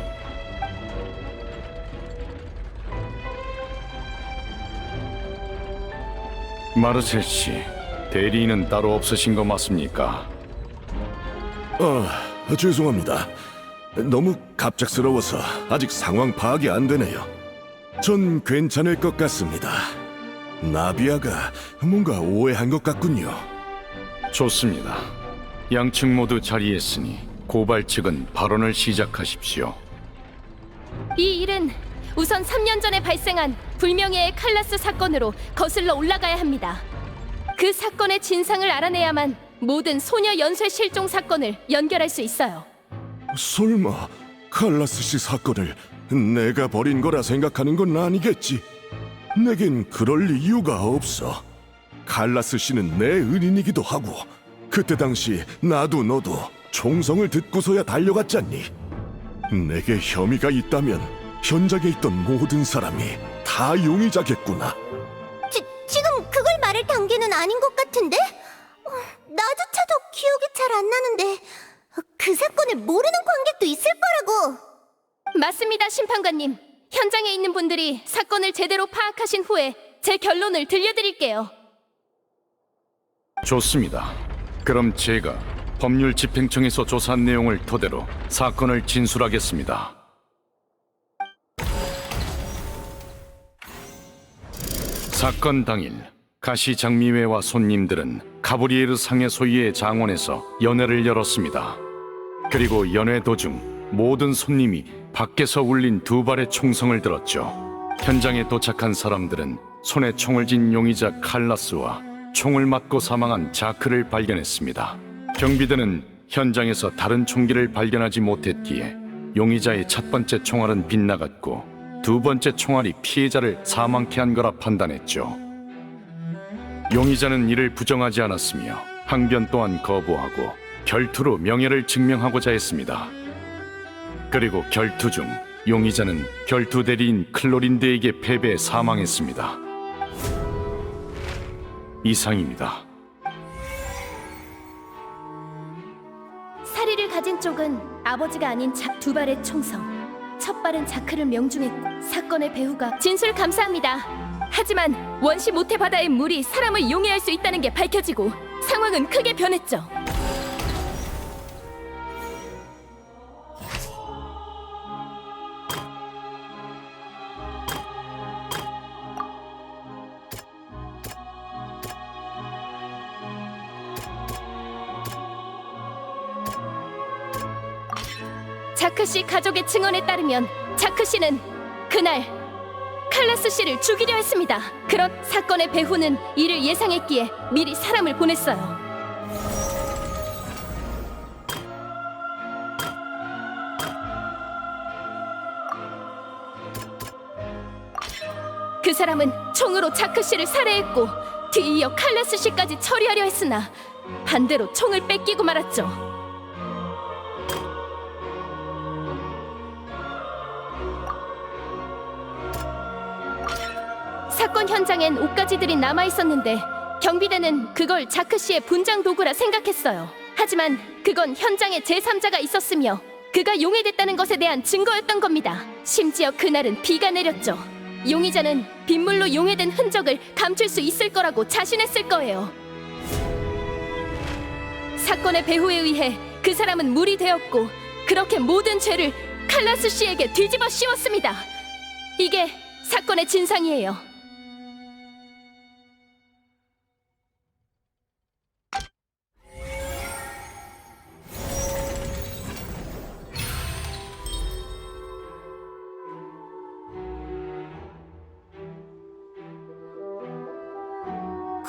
마르셀 씨, 대리인은 따로 없으신 거 맞습니까? 죄송합니다. 너무 갑작스러워서 아직 상황 파악이 안 되네요. 전 괜찮을 것 같습니다. 나비아가 뭔가 오해한 것 같군요. 좋습니다. 양측 모두 자리에 있으니 고발 측은 발언을 시작하십시오. 이 일은 우선 3년 전에 발생한 불명예의 칼라스 사건으로 거슬러 올라가야 합니다. 그 사건의 진상을 알아내야만 모든 소녀 연쇄 실종 사건을 연결할 수 있어요. 설마 칼라스 씨 사건을 내가 벌인 거라 생각하는 건 아니겠지? 내겐 그럴 이유가 없어. 칼라스 씨는 내 은인이기도 하고 그때 당시 나도 너도 총성을 듣고서야 달려갔잖니. 내게 혐의가 있다면 현장에 있던 모든 사람이 다 용의자겠구나. 지금 그걸 말할 단계는 아닌 것 같은데? 나조차도 기억이 잘 안 나는데 그 사건을 모르는 관객도 있을 거라고. 맞습니다, 심판관님. 현장에 있는 분들이 사건을 제대로 파악하신 후에 제 결론을 들려드릴게요. 좋습니다. 그럼 제가 법률 집행청에서 조사한 내용을 토대로 사건을 진술하겠습니다. 사건 당일 가시장미회와 손님들은 가브리에르 상해 소유의 장원에서 연회를 열었습니다. 그리고 연회 도중 모든 손님이 밖에서 울린 두 발의 총성을 들었죠. 현장에 도착한 사람들은 손에 총을 쥔 용의자 칼라스와 총을 맞고 사망한 자크를 발견했습니다. 경비대는 현장에서 다른 총기를 발견하지 못했기에 용의자의 첫 번째 총알은 빗나갔고 두 번째 총알이 피해자를 사망케 한 거라 판단했죠. 용의자는 이를 부정하지 않았으며 항변 또한 거부하고 결투로 명예를 증명하고자 했습니다. 그리고 결투 중 용의자는 결투 대리인 클로린데에게 패배해 사망했습니다. 이상입니다. 사리를 가진 쪽은 아버지가 아닌 두 발의 총성. 첫 발은 자크를 명중했고 사건의 배후가 진술 감사합니다. 하지만 원시 모태 바다의 물이 사람을 용해할 수 있다는 게 밝혀지고 상황은 크게 변했죠. 자크 씨 가족의 증언에 따르면 자크 씨는 그날 칼라스 씨를 죽이려 했습니다. 그런 사건의 배후는 이를 예상했기에 미리 사람을 보냈어요. 그 사람은 총으로 자크 씨를 살해했고 뒤이어 칼라스 씨까지 처리하려 했으나 반대로 총을 뺏기고 말았죠. 사건 현장엔 옷가지들이 남아있었는데 경비대는 그걸 자크 씨의 분장 도구라 생각했어요. 하지만 그건 현장에 제3자가 있었으며 그가 용해됐다는 것에 대한 증거였던 겁니다. 심지어 그날은 비가 내렸죠. 용의자는 빗물로 용해된 흔적을 감출 수 있을 거라고 자신했을 거예요. 사건의 배후에 의해 그 사람은 물이 되었고 그렇게 모든 죄를 칼라스 씨에게 뒤집어 씌웠습니다. 이게 사건의 진상이에요.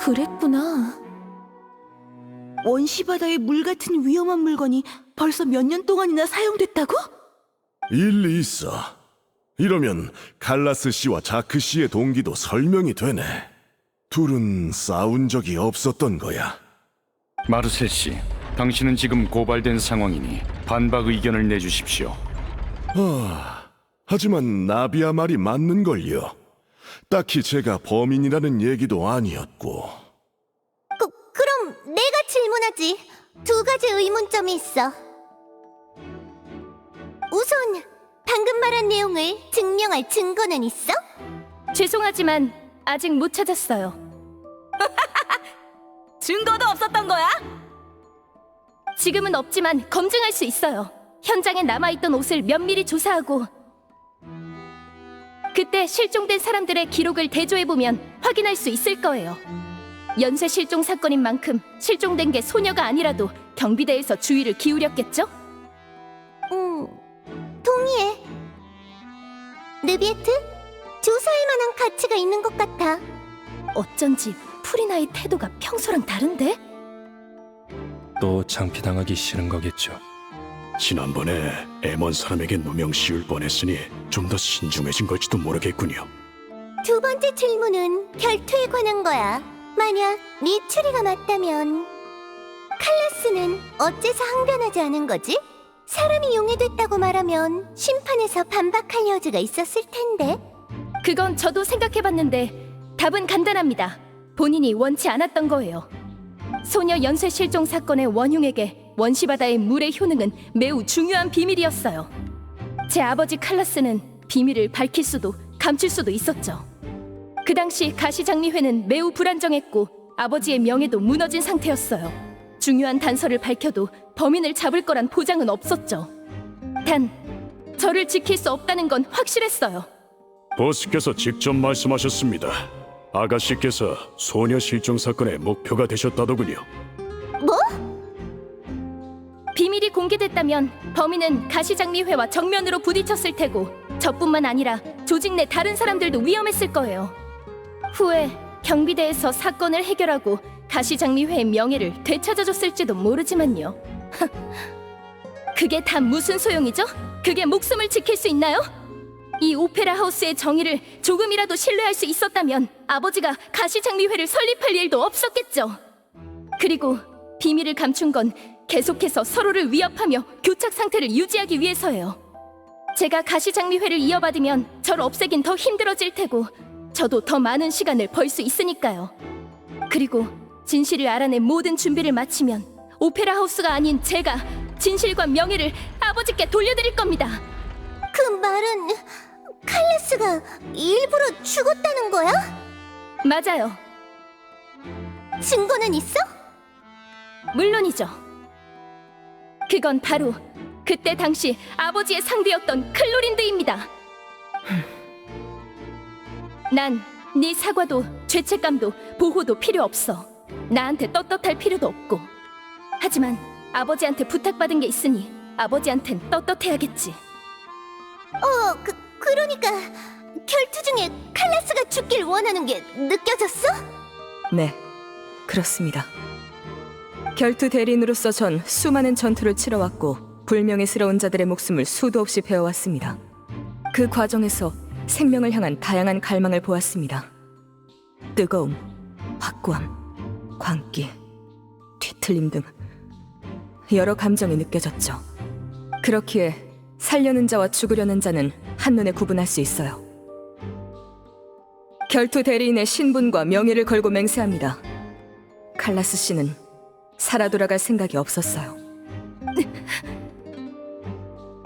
그랬구나. 원시바다의 물 같은 위험한 물건이 벌써 몇 년 동안이나 사용됐다고? 일리 있어. 이러면 칼라스 씨와 자크 씨의 동기도 설명이 되네. 둘은 싸운 적이 없었던 거야. 마르셀 씨, 당신은 지금 고발된 상황이니 반박 의견을 내주십시오. 하지만 나비아 말이 맞는걸요. 딱히 제가 범인이라는 얘기도 아니었고. 그럼 내가 질문하지. 두 가지 의문점이 있어. 우선 방금 말한 내용을 증명할 증거는 있어? 죄송하지만 아직 못 찾았어요. 증거도 없었던 거야? 지금은 없지만 검증할 수 있어요. 현장에 남아있던 옷을 면밀히 조사하고 그때 실종된 사람들의 기록을 대조해보면 확인할 수 있을 거예요. 연쇄 실종 사건인 만큼 실종된 게 소녀가 아니라도 경비대에서 주의를 기울였겠죠? 동의해. 느비에트? 조사할 만한 가치가 있는 것 같아. 어쩐지 프리나의 태도가 평소랑 다른데? 또 창피당하기 싫은 거겠죠. 지난번에 에먼 사람에게 누명 씌울 뻔했으니 좀 더 신중해진 걸지도 모르겠군요. 두 번째 질문은 결투에 관한 거야. 만약 네 추리가 맞다면 칼라스는 어째서 항변하지 않은 거지? 사람이 용해됐다고 말하면 심판에서 반박할 여지가 있었을 텐데. 그건 저도 생각해봤는데 답은 간단합니다. 본인이 원치 않았던 거예요. 소녀 연쇄 실종 사건의 원흉에게 원시바다의 물의 효능은 매우 중요한 비밀이었어요. 제 아버지 칼라스는 비밀을 밝힐 수도 감출 수도 있었죠. 그 당시 가시장미회는 매우 불안정했고 아버지의 명예도 무너진 상태였어요. 중요한 단서를 밝혀도 범인을 잡을 거란 보장은 없었죠. 단, 저를 지킬 수 없다는 건 확실했어요. 보스께서 직접 말씀하셨습니다. 아가씨께서 소녀 실종 사건의 목표가 되셨다더군요. 뭐? 비밀이 공개됐다면 범인은 가시장미회와 정면으로 부딪혔을 테고 저뿐만 아니라 조직 내 다른 사람들도 위험했을 거예요. 후에 경비대에서 사건을 해결하고 가시장미회의 명예를 되찾아줬을지도 모르지만요. 그게 다 무슨 소용이죠? 그게 목숨을 지킬 수 있나요? 이 오페라 하우스의 정의를 조금이라도 신뢰할 수 있었다면 아버지가 가시장미회를 설립할 일도 없었겠죠. 그리고 비밀을 감춘 건 계속해서 서로를 위협하며 교착 상태를 유지하기 위해서예요. 제가 가시장미회를 이어받으면 절 없애긴 더 힘들어질 테고 저도 더 많은 시간을 벌 수 있으니까요. 그리고 진실을 알아낸 모든 준비를 마치면 오페라 하우스가 아닌 제가 진실과 명예를 아버지께 돌려드릴 겁니다. 그 말은 칼라스가 일부러 죽었다는 거야? 맞아요. 증거는 있어? 물론이죠. 그건 바로 그때 당시 아버지의 상대였던 클로린드입니다. 난 네 사과도 죄책감도 보호도 필요 없어. 나한테 떳떳할 필요도 없고. 하지만 아버지한테 부탁받은 게 있으니 아버지한텐 떳떳해야겠지. 그러니까 결투 중에 칼라스가 죽길 원하는 게 느껴졌어? 네, 그렇습니다. 결투 대리인으로서 전 수많은 전투를 치러왔고 불명예스러운 자들의 목숨을 수도 없이 베어왔습니다. 그 과정에서 생명을 향한 다양한 갈망을 보았습니다. 뜨거움, 확고함, 광기, 뒤틀림 등 여러 감정이 느껴졌죠. 그렇기에 살려는 자와 죽으려는 자는 한눈에 구분할 수 있어요. 결투 대리인의 신분과 명예를 걸고 맹세합니다. 칼라스 씨는 살아 돌아갈 생각이 없었어요.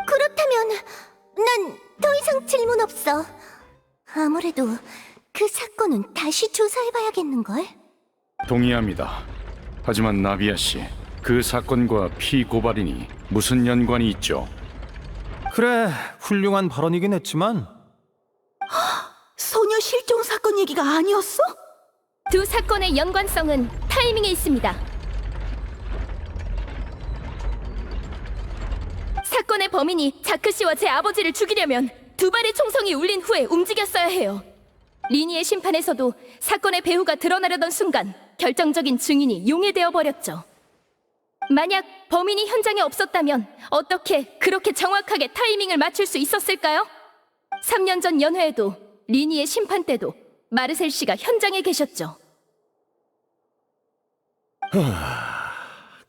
그렇다면 난 더 이상 질문 없어. 아무래도 그 사건은 다시 조사해봐야겠는걸? 동의합니다. 하지만 나비아 씨, 그 사건과 피고발인이 무슨 연관이 있죠? 그래, 훌륭한 발언이긴 했지만 소녀 실종 사건 얘기가 아니었어? 두 사건의 연관성은 타이밍에 있습니다. 사건의 범인이 자크 씨와 제 아버지를 죽이려면 두 발의 총성이 울린 후에 움직였어야 해요. 리니의 심판에서도 사건의 배후가 드러나려던 순간 결정적인 증인이 용해되어 버렸죠. 만약 범인이 현장에 없었다면 어떻게 그렇게 정확하게 타이밍을 맞출 수 있었을까요? 3년 전 연회에도 리니의 심판 때도 마르셀 씨가 현장에 계셨죠.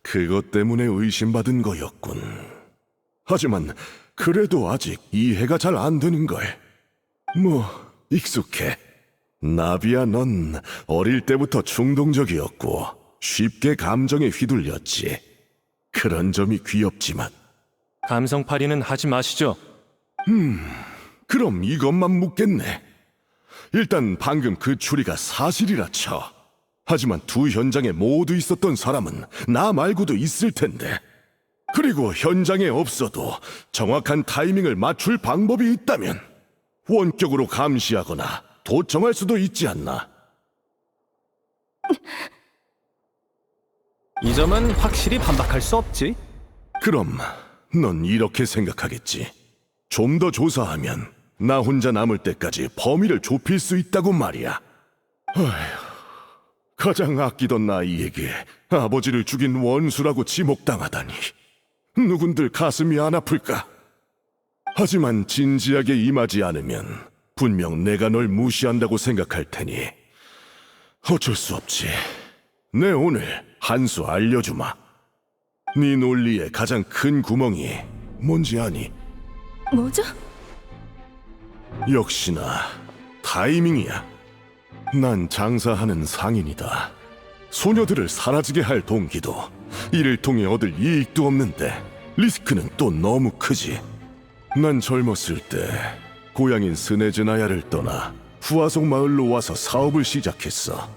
그것 때문에 의심받은 거였군. 하지만 그래도 아직 이해가 잘 안 되는걸. 뭐 익숙해. 나비야, 넌 어릴 때부터 충동적이었고 쉽게 감정에 휘둘렸지. 그런 점이 귀엽지만. 감성팔이는 하지 마시죠. 그럼 이것만 묻겠네. 일단 방금 그 추리가 사실이라 쳐. 하지만 두 현장에 모두 있었던 사람은 나 말고도 있을 텐데. 그리고 현장에 없어도 정확한 타이밍을 맞출 방법이 있다면 원격으로 감시하거나 도청할 수도 있지 않나? 이 점은 확실히 반박할 수 없지. 그럼 넌 이렇게 생각하겠지. 좀 더 조사하면 나 혼자 남을 때까지 범위를 좁힐 수 있다고 말이야. 어휴, 가장 아끼던 나이에게 아버지를 죽인 원수라고 지목당하다니. 누군들 가슴이 안 아플까? 하지만 진지하게 임하지 않으면 분명 내가 널 무시한다고 생각할 테니 어쩔 수 없지. 내 오늘 한 수 알려주마. 네 논리의 가장 큰 구멍이 뭔지 아니? 뭐죠? 역시나 타이밍이야. 난 장사하는 상인이다. 소녀들을 사라지게 할 동기도, 이를 통해 얻을 이익도 없는데 리스크는 또 너무 크지. 난 젊었을 때 고향인 스네즈나야를 떠나 후아속 마을로 와서 사업을 시작했어.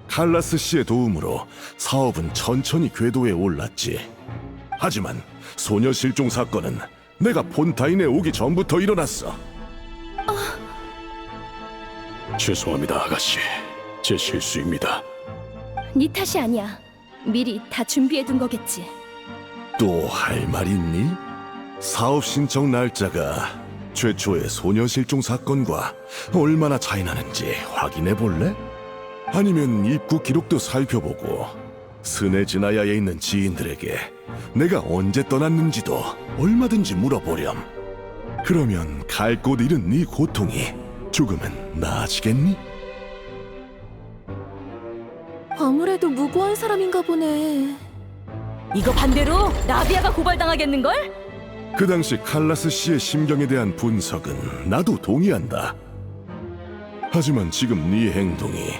칼라스 씨의 도움으로 사업은 천천히 궤도에 올랐지. 하지만 소녀 실종 사건은 내가 폰타인에 오기 전부터 일어났어. 죄송합니다, 아가씨. 제 실수입니다. 네 탓이 아니야. 미리 다 준비해둔 거겠지. 또 할 말 있니? 사업 신청 날짜가 최초의 소녀 실종 사건과 얼마나 차이 나는지 확인해 볼래? 아니면 입구 기록도 살펴보고 스네즈나야에 있는 지인들에게 내가 언제 떠났는지도 얼마든지 물어보렴. 그러면 갈 곳 잃은 네 고통이 조금은 나아지겠니? 아무래도 무고한 사람인가 보네. 이거 반대로 나비아가 고발당하겠는걸? 그 당시 칼라스 씨의 심경에 대한 분석은 나도 동의한다. 하지만 지금 네 행동이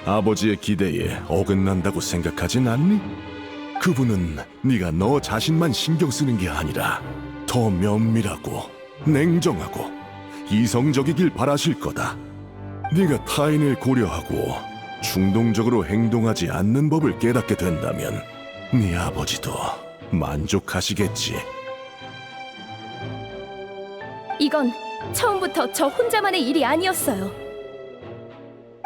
아버지의 기대에 어긋난다고 생각하진 않니? 그분은 네가 너 자신만 신경 쓰는 게 아니라 더 면밀하고 냉정하고 이성적이길 바라실 거다. 네가 타인을 고려하고 충동적으로 행동하지 않는 법을 깨닫게 된다면 네 아버지도 만족하시겠지. 이건 처음부터 저 혼자만의 일이 아니었어요.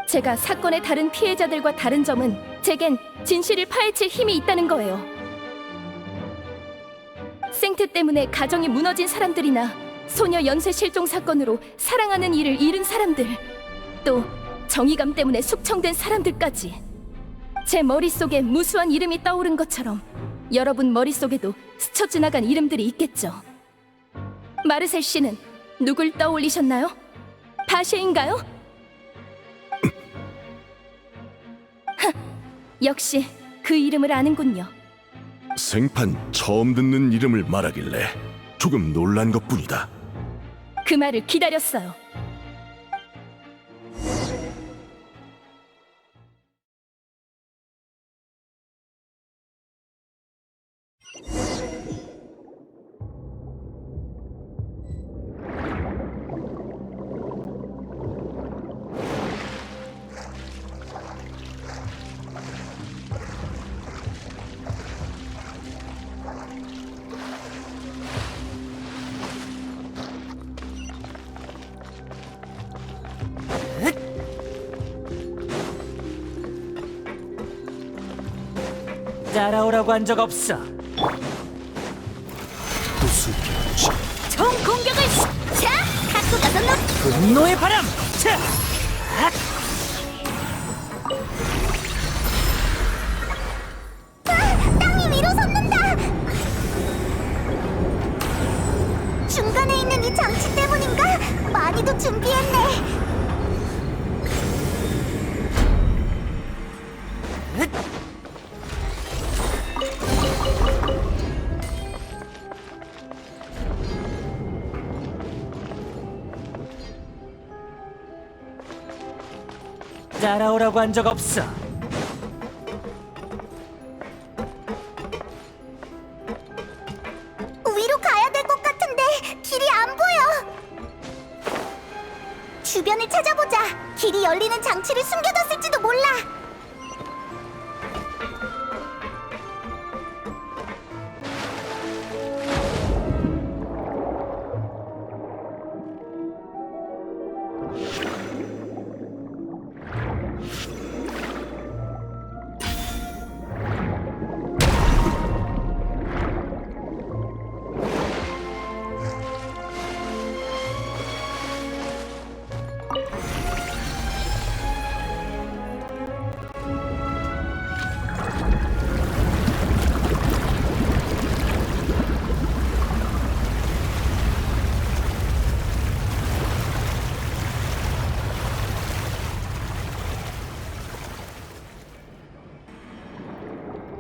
제가 사건의 다른 피해자들과 다른 점은 제겐 진실을 파헤칠 힘이 있다는 거예요. 생트 때문에 가정이 무너진 사람들이나 소녀 연쇄 실종 사건으로 사랑하는 이를 잃은 사람들, 또 정의감 때문에 숙청된 사람들까지. 제 머릿속에 무수한 이름이 떠오른 것처럼 여러분 머릿속에도 스쳐 지나간 이름들이 있겠죠. 마르셀 씨는 누굴 떠올리셨나요? 파쉐인가요? 하, 역시 그 이름을 아는군요. 생판 처음 듣는 이름을 말하길래 조금 놀란 것뿐이다. 그 말을 기다렸어요. 따라오라고 한 적 없어. 총 공격을 자! 갖고 가서 너 분노의 바람! 차! 핫! 땅이 위로 솟는다! 중간에 있는 이 장치 때문인가? 많이도 준비했네. 따라오라고 한 적 없어. 위로 가야 될 것 같은데 길이 안 보여. 주변을 찾아보자. 길이 열리는 장치를 숨겨뒀을지도 몰라.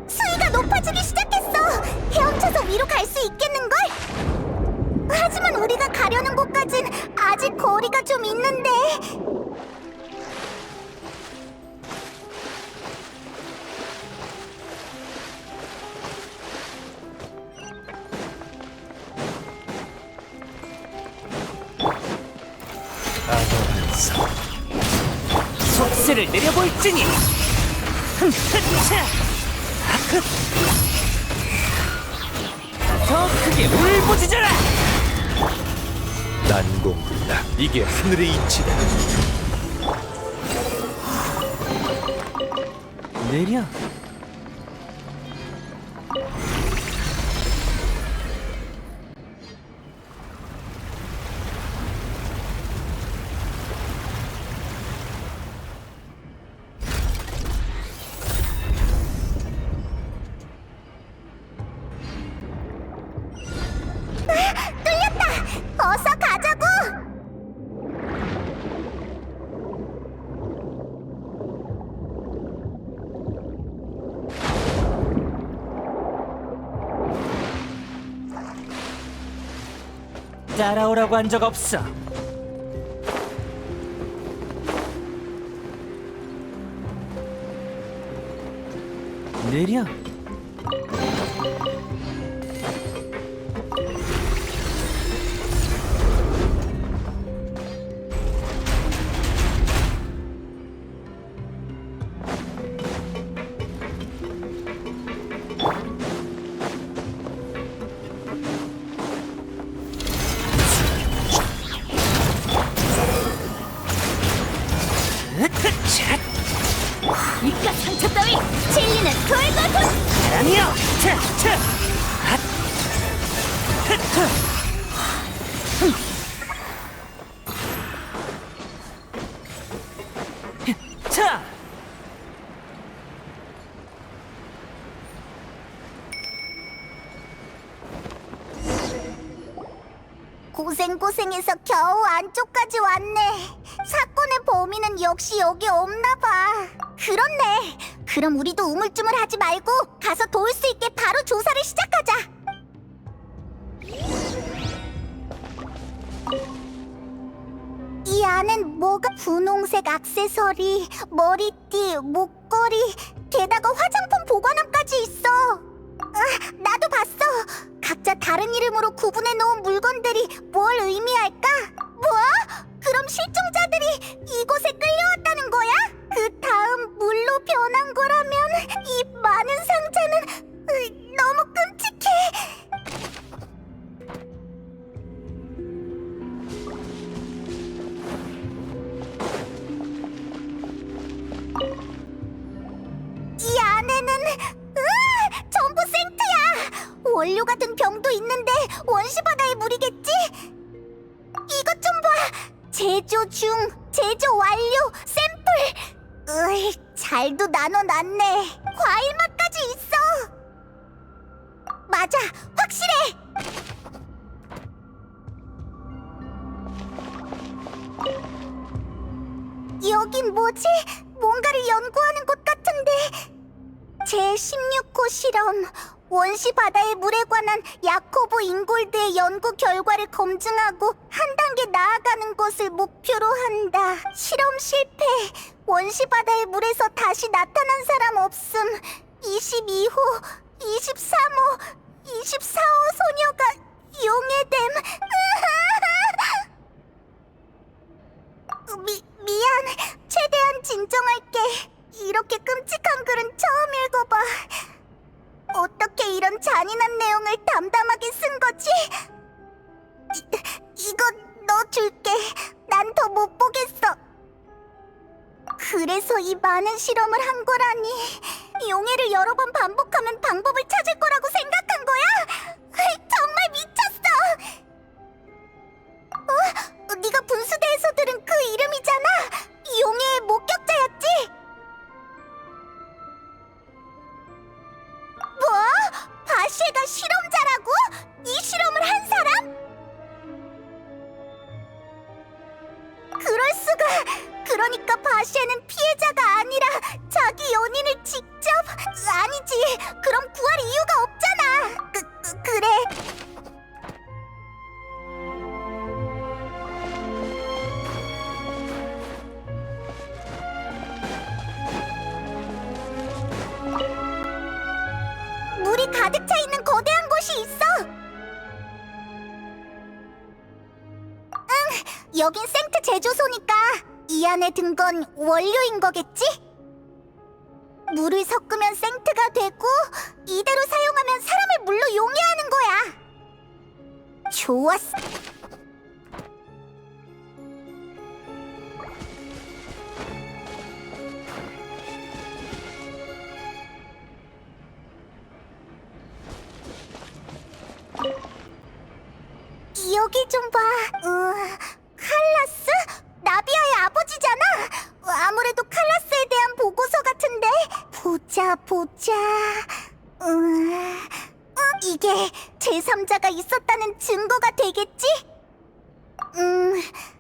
수위가 높아지기 시작했어. 헤엄쳐서 위로 갈 수 있겠는걸? 하지만 우리가 가려는 곳까진 아직 거리가 좀 있는데. 아도한서 속세를 내려볼지니. 차! 더 크게 울부짖어라! 난공불락 이게 하늘의 이치다. 내려. 뚫렸다. 어서 가자고. 따라오라고 한 적 없어. 내려. 이깟 상처 따위 진리는 돌고 돈. 바람이여! 차! 차! 핫! 핫! 차! 고생고생해서 겨우 안쪽까지 왔네. 사건의 범인은 역시 여기 없나 봐. 그렇네. 그럼 우리도 우물쭈물하지 말고 가서 도울 수 있게 바로 조사를 시작하자. 이 안엔 뭐가 분홍색 액세서리, 머리띠, 목걸이, 게다가 화장품 보관함까지 있어. 나도 봤어. 각자 다른 이름으로 구분해 놓은 물건들이 뭘 의미할까? 뭐? 그럼 실종자들이 이곳에 끌려왔다는 거야? 그 다음 물로 변한 거라면 이 많은 상자는 너무 끔찍해. 이 안에는 전부 생트야. 원료가 든 병도 있는데 원시바다의 물이겠지? 이것 좀 봐. 제조 중, 제조 완료, 샘플. 잘도 나눠놨네. 과일 맛까지 있어. 맞아, 확실해. 여긴 뭐지? 뭔가를 연구하는 곳 같은데. 제16호 실험. 원시 바다의 물에 관한 야코브 잉골드의 연구 결과를 검증하고 한 단계 나아가는 것을 목표로 한다. 실험 실패. 원시 바다의 물에서 다시 나타난 사람 없음. 22호, 23호, 24호 소녀가 용해됨. 미안. 최대한 진정할게. 이렇게 끔찍한 글은 처음 읽어봐. 어떻게 이런 잔인한 내용을 담담하게 쓴 거지? 이거 너 줄게. 난 더 못 보겠어. 그래서 이 많은 실험을 한 거라니. 용해를 여러 번 반복하면 방법을 찾을 거라고 생각한 거야? 정말 미쳤어. 네가 분수대에서 들은 그 이름이잖아. 용해의 목격자였지? 뭐? 바시에가 실험자라고? 이 실험을 한 사람? 그럴 수가. 그러니까 바시에는 피해자가 아니라 자기 연인을 직접... 아니지. 그럼 구할 이유가 없잖아. 그래. 물이 가득 차 있는 거대한 곳이 있어. 여긴 생트 제조소니까 이 안에 든 건 원료인 거겠지? 물을 섞으면 생트가 되고 이대로 사용하면 사람을 물로 용해하는 거야. 좋았어. 여기 좀 봐. 칼라스? 나비아의 아버지잖아. 아무래도 칼라스에 대한 보고서 같은데. 보자. 이게 제3자가 있었다는 증거가 되겠지?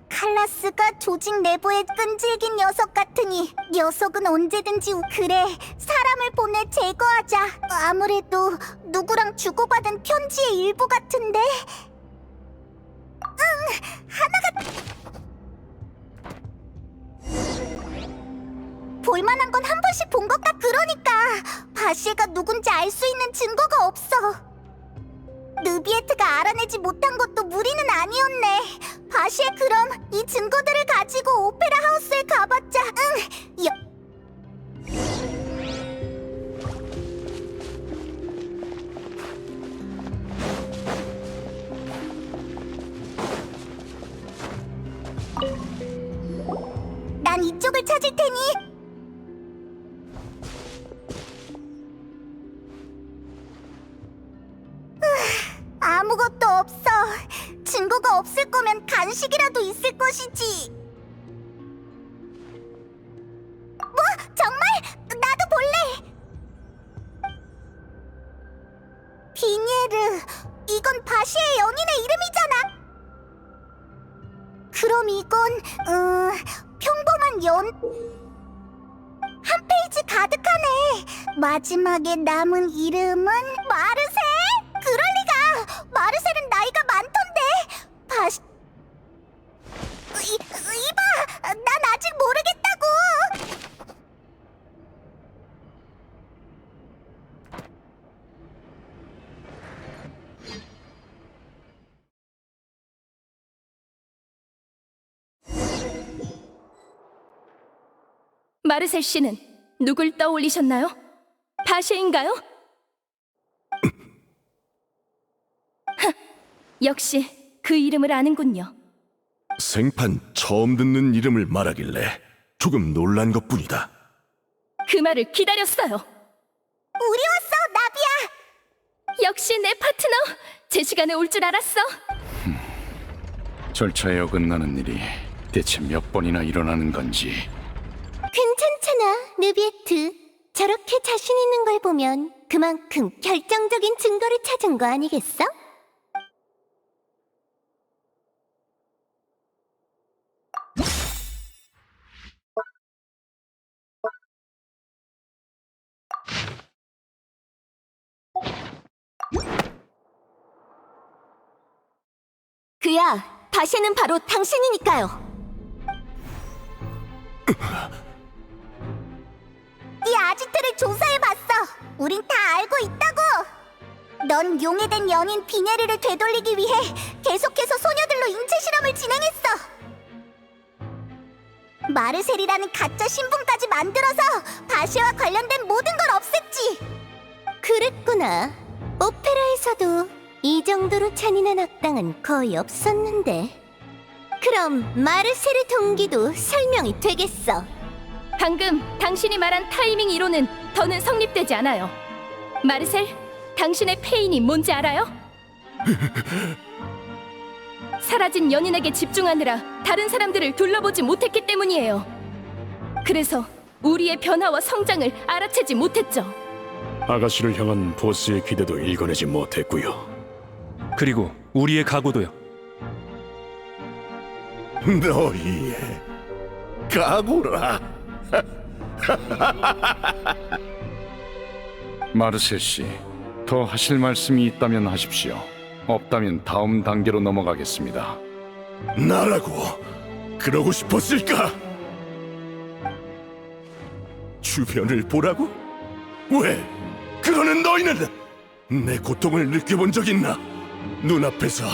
칼라스가 조직 내부에 끈질긴 녀석 같으니 녀석은 언제든지 그래. 사람을 보내 제거하자. 아무래도 누구랑 주고받은 편지의 일부 같은데. 하나가... 볼만한 건 한 번씩 본 것 같... 그러니까 바시에가 누군지 알 수 있는 증거가 없어. 느비에트가 알아내지 못한 것도 무리는 아니었네. 바시에 그럼 이 증거들을 가지고 오페라 하우스에 가봤자. 난 이쪽을 찾을 테니. 아무것도 없어. 증거가 없을 거면 간식이라도 있을 것이지. 뭐? 정말? 나도 볼래. 비니에르, 이건 바시의 연인의 이름이잖아. 그럼 이건 평범한 한 페이지 가득하네. 마지막에 남은 이름은 마르셀? 그럴 리가. 마르셀은 나이가 많던데. 이봐, 난 아직 모르겠다고. 마르셀 씨는 누굴 떠올리셨나요? 바쉐인가요? 역시 그 이름을 아는군요. 생판 처음 듣는 이름을 말하길래 조금 놀란 것뿐이다. 그 말을 기다렸어요. 우리 왔어, 나비야. 역시 내 파트너. 제 시간에 올 줄 알았어. 절차에 어긋나는 일이 대체 몇 번이나 일어나는 건지. 괜찮잖아, 느비에트. 저렇게 자신 있는 걸 보면 그만큼 결정적인 증거를 찾은 거 아니겠어? 그야, 바쉐는 바로 당신이니까요. 이 아지트를 조사해봤어. 우린 다 알고 있다고. 넌 용해된 연인 비네르를 되돌리기 위해 계속해서 소녀들로 인체 실험을 진행했어. 마르셀이라는 가짜 신분까지 만들어서 바쉐와 관련된 모든 걸 없앴지. 그랬구나. 오페라에서도 이 정도로 잔인한 악당은 거의 없었는데. 그럼 마르셀의 동기도 설명이 되겠어. 방금 당신이 말한 타이밍 이론은 더는 성립되지 않아요. 마르셀, 당신의 페인이 뭔지 알아요? 사라진 연인에게 집중하느라 다른 사람들을 둘러보지 못했기 때문이에요. 그래서 우리의 변화와 성장을 알아채지 못했죠. 아가씨를 향한 보스의 기대도 읽어내지 못했고요. 그리고 우리의 각오도요. 너희의 각오라. 마르셀 씨, 더 하실 말씀이 있다면 하십시오. 없다면 다음 단계로 넘어가겠습니다. 나라고 그러고 싶었을까? 주변을 보라고? 왜? 그러는 너희는 내 고통을 느껴본 적 있나? 눈앞에서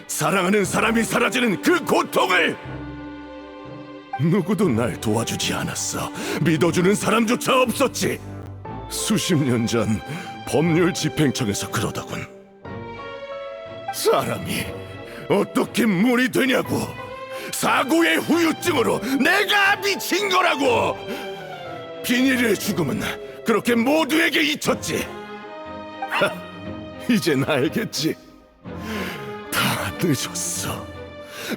사랑하는 사람이 사라지는 그 고통을! 누구도 날 도와주지 않았어. 믿어주는 사람조차 없었지. 수십 년 전 법률 집행청에서 그러더군. 사람이 어떻게 물이 되냐고. 사고의 후유증으로 내가 미친 거라고. 비닐의 죽음은 그렇게 모두에게 잊혔지. 이젠 알겠지. 다 늦었어.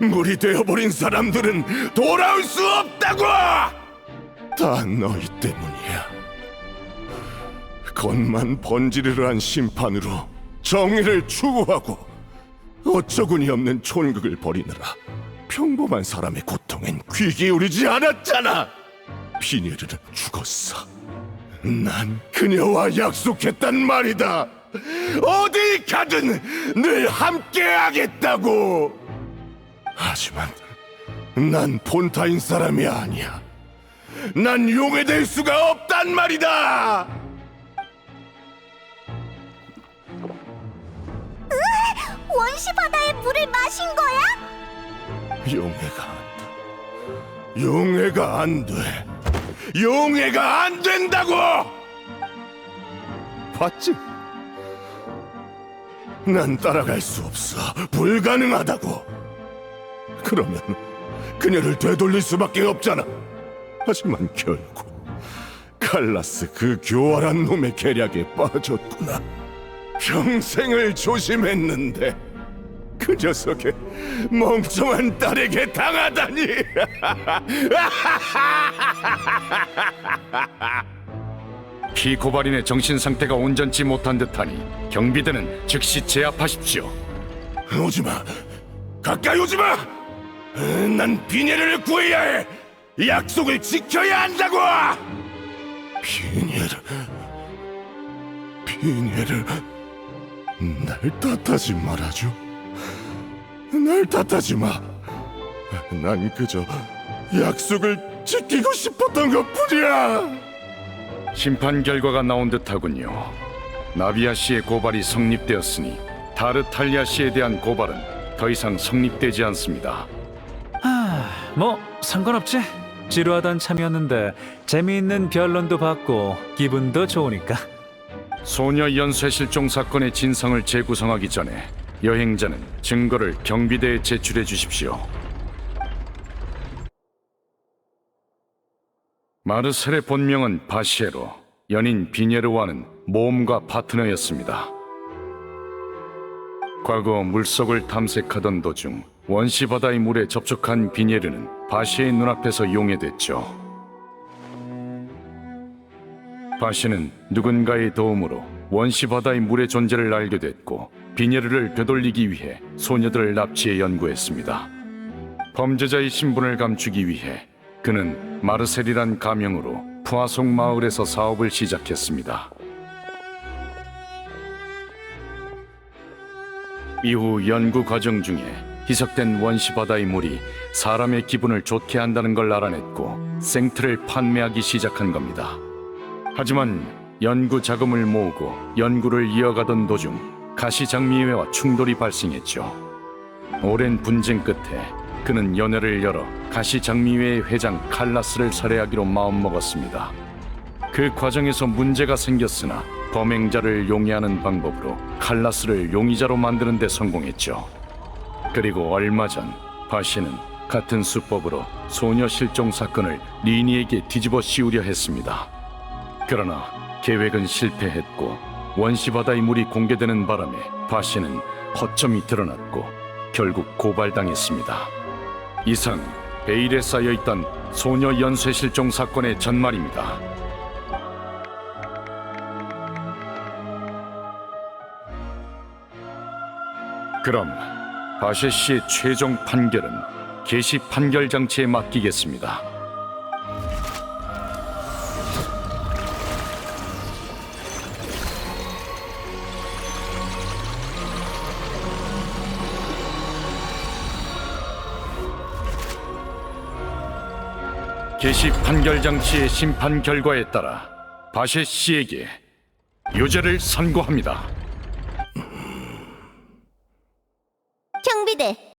물이 되어버린 사람들은 돌아올 수 없다고! 다 너희 때문이야. 겉만 번지르르한 심판으로 정의를 추구하고 어처구니 없는 촌극을 벌이느라 평범한 사람의 고통엔 귀 기울이지 않았잖아. 비네르는 죽었어. 난 그녀와 약속했단 말이다. 어디 가든 늘 함께하겠다고. 하지만 난 폰타인 사람이 아니야. 난 용해될 수가 없단 말이다. 원시 바다의 물을 마신 거야? 용해가 안 돼. 용해가 안 돼. 용해가 안 된다고! 봤지? 난 따라갈 수 없어. 불가능하다고. 그러면 그녀를 되돌릴 수밖에 없잖아. 하지만 결국 칼라스 그 교활한 놈의 계략에 빠졌구나. 평생을 조심했는데 그 녀석의 멍청한 딸에게 당하다니. 피고발인의 정신 상태가 온전치 못한 듯하니 경비대는 즉시 제압하십시오. 오지마. 가까이 오지마. 난 비녀를 구해야 해. 약속을 지켜야 한다고. 비녀를 날 탓하지 말아줘. 날 탓하지 마. 난 그저 약속을 지키고 싶었던 것뿐이야. 심판 결과가 나온 듯하군요. 나비아 씨의 고발이 성립되었으니 타르탈리아 씨에 대한 고발은 더 이상 성립되지 않습니다. 뭐 상관없지. 지루하던 참이었는데 재미있는 변론도 받고 기분도 좋으니까. 소녀 연쇄 실종 사건의 진상을 재구성하기 전에 여행자는 증거를 경비대에 제출해 주십시오. 마르셀의 본명은 바시에로, 연인 비녜르와는 모험가 파트너였습니다. 과거 물속을 탐색하던 도중 원시 바다의 물에 접촉한 비녜르는 바시의 눈앞에서 용해됐죠. 바시는 누군가의 도움으로 원시 바다의 물의 존재를 알게 됐고 비녜르를 되돌리기 위해 소녀들을 납치해 연구했습니다. 범죄자의 신분을 감추기 위해 그는 마르셀이란 가명으로 푸아송 마을에서 사업을 시작했습니다. 이후 연구 과정 중에 희석된 원시 바다의 물이 사람의 기분을 좋게 한다는 걸 알아냈고 생트를 판매하기 시작한 겁니다. 하지만 연구 자금을 모으고 연구를 이어가던 도중 가시장미회와 충돌이 발생했죠. 오랜 분쟁 끝에 그는 연회를 열어 가시장미회의 회장 칼라스를 살해하기로 마음먹었습니다. 그 과정에서 문제가 생겼으나 범행자를 용의하는 방법으로 칼라스를 용의자로 만드는 데 성공했죠. 그리고 얼마 전 바시는 같은 수법으로 소녀 실종 사건을 리니에게 뒤집어 씌우려 했습니다. 그러나 계획은 실패했고 원시 바다의 물이 공개되는 바람에 바시는 허점이 드러났고 결국 고발당했습니다. 이상 베일에 쌓여있던 소녀 연쇄 실종 사건의 전말입니다. 그럼 바시 씨의 최종 판결은 계시 판결 장치에 맡기겠습니다. 계시 판결 장치의 심판 결과에 따라 바시 씨에게 유죄를 선고합니다. 경비대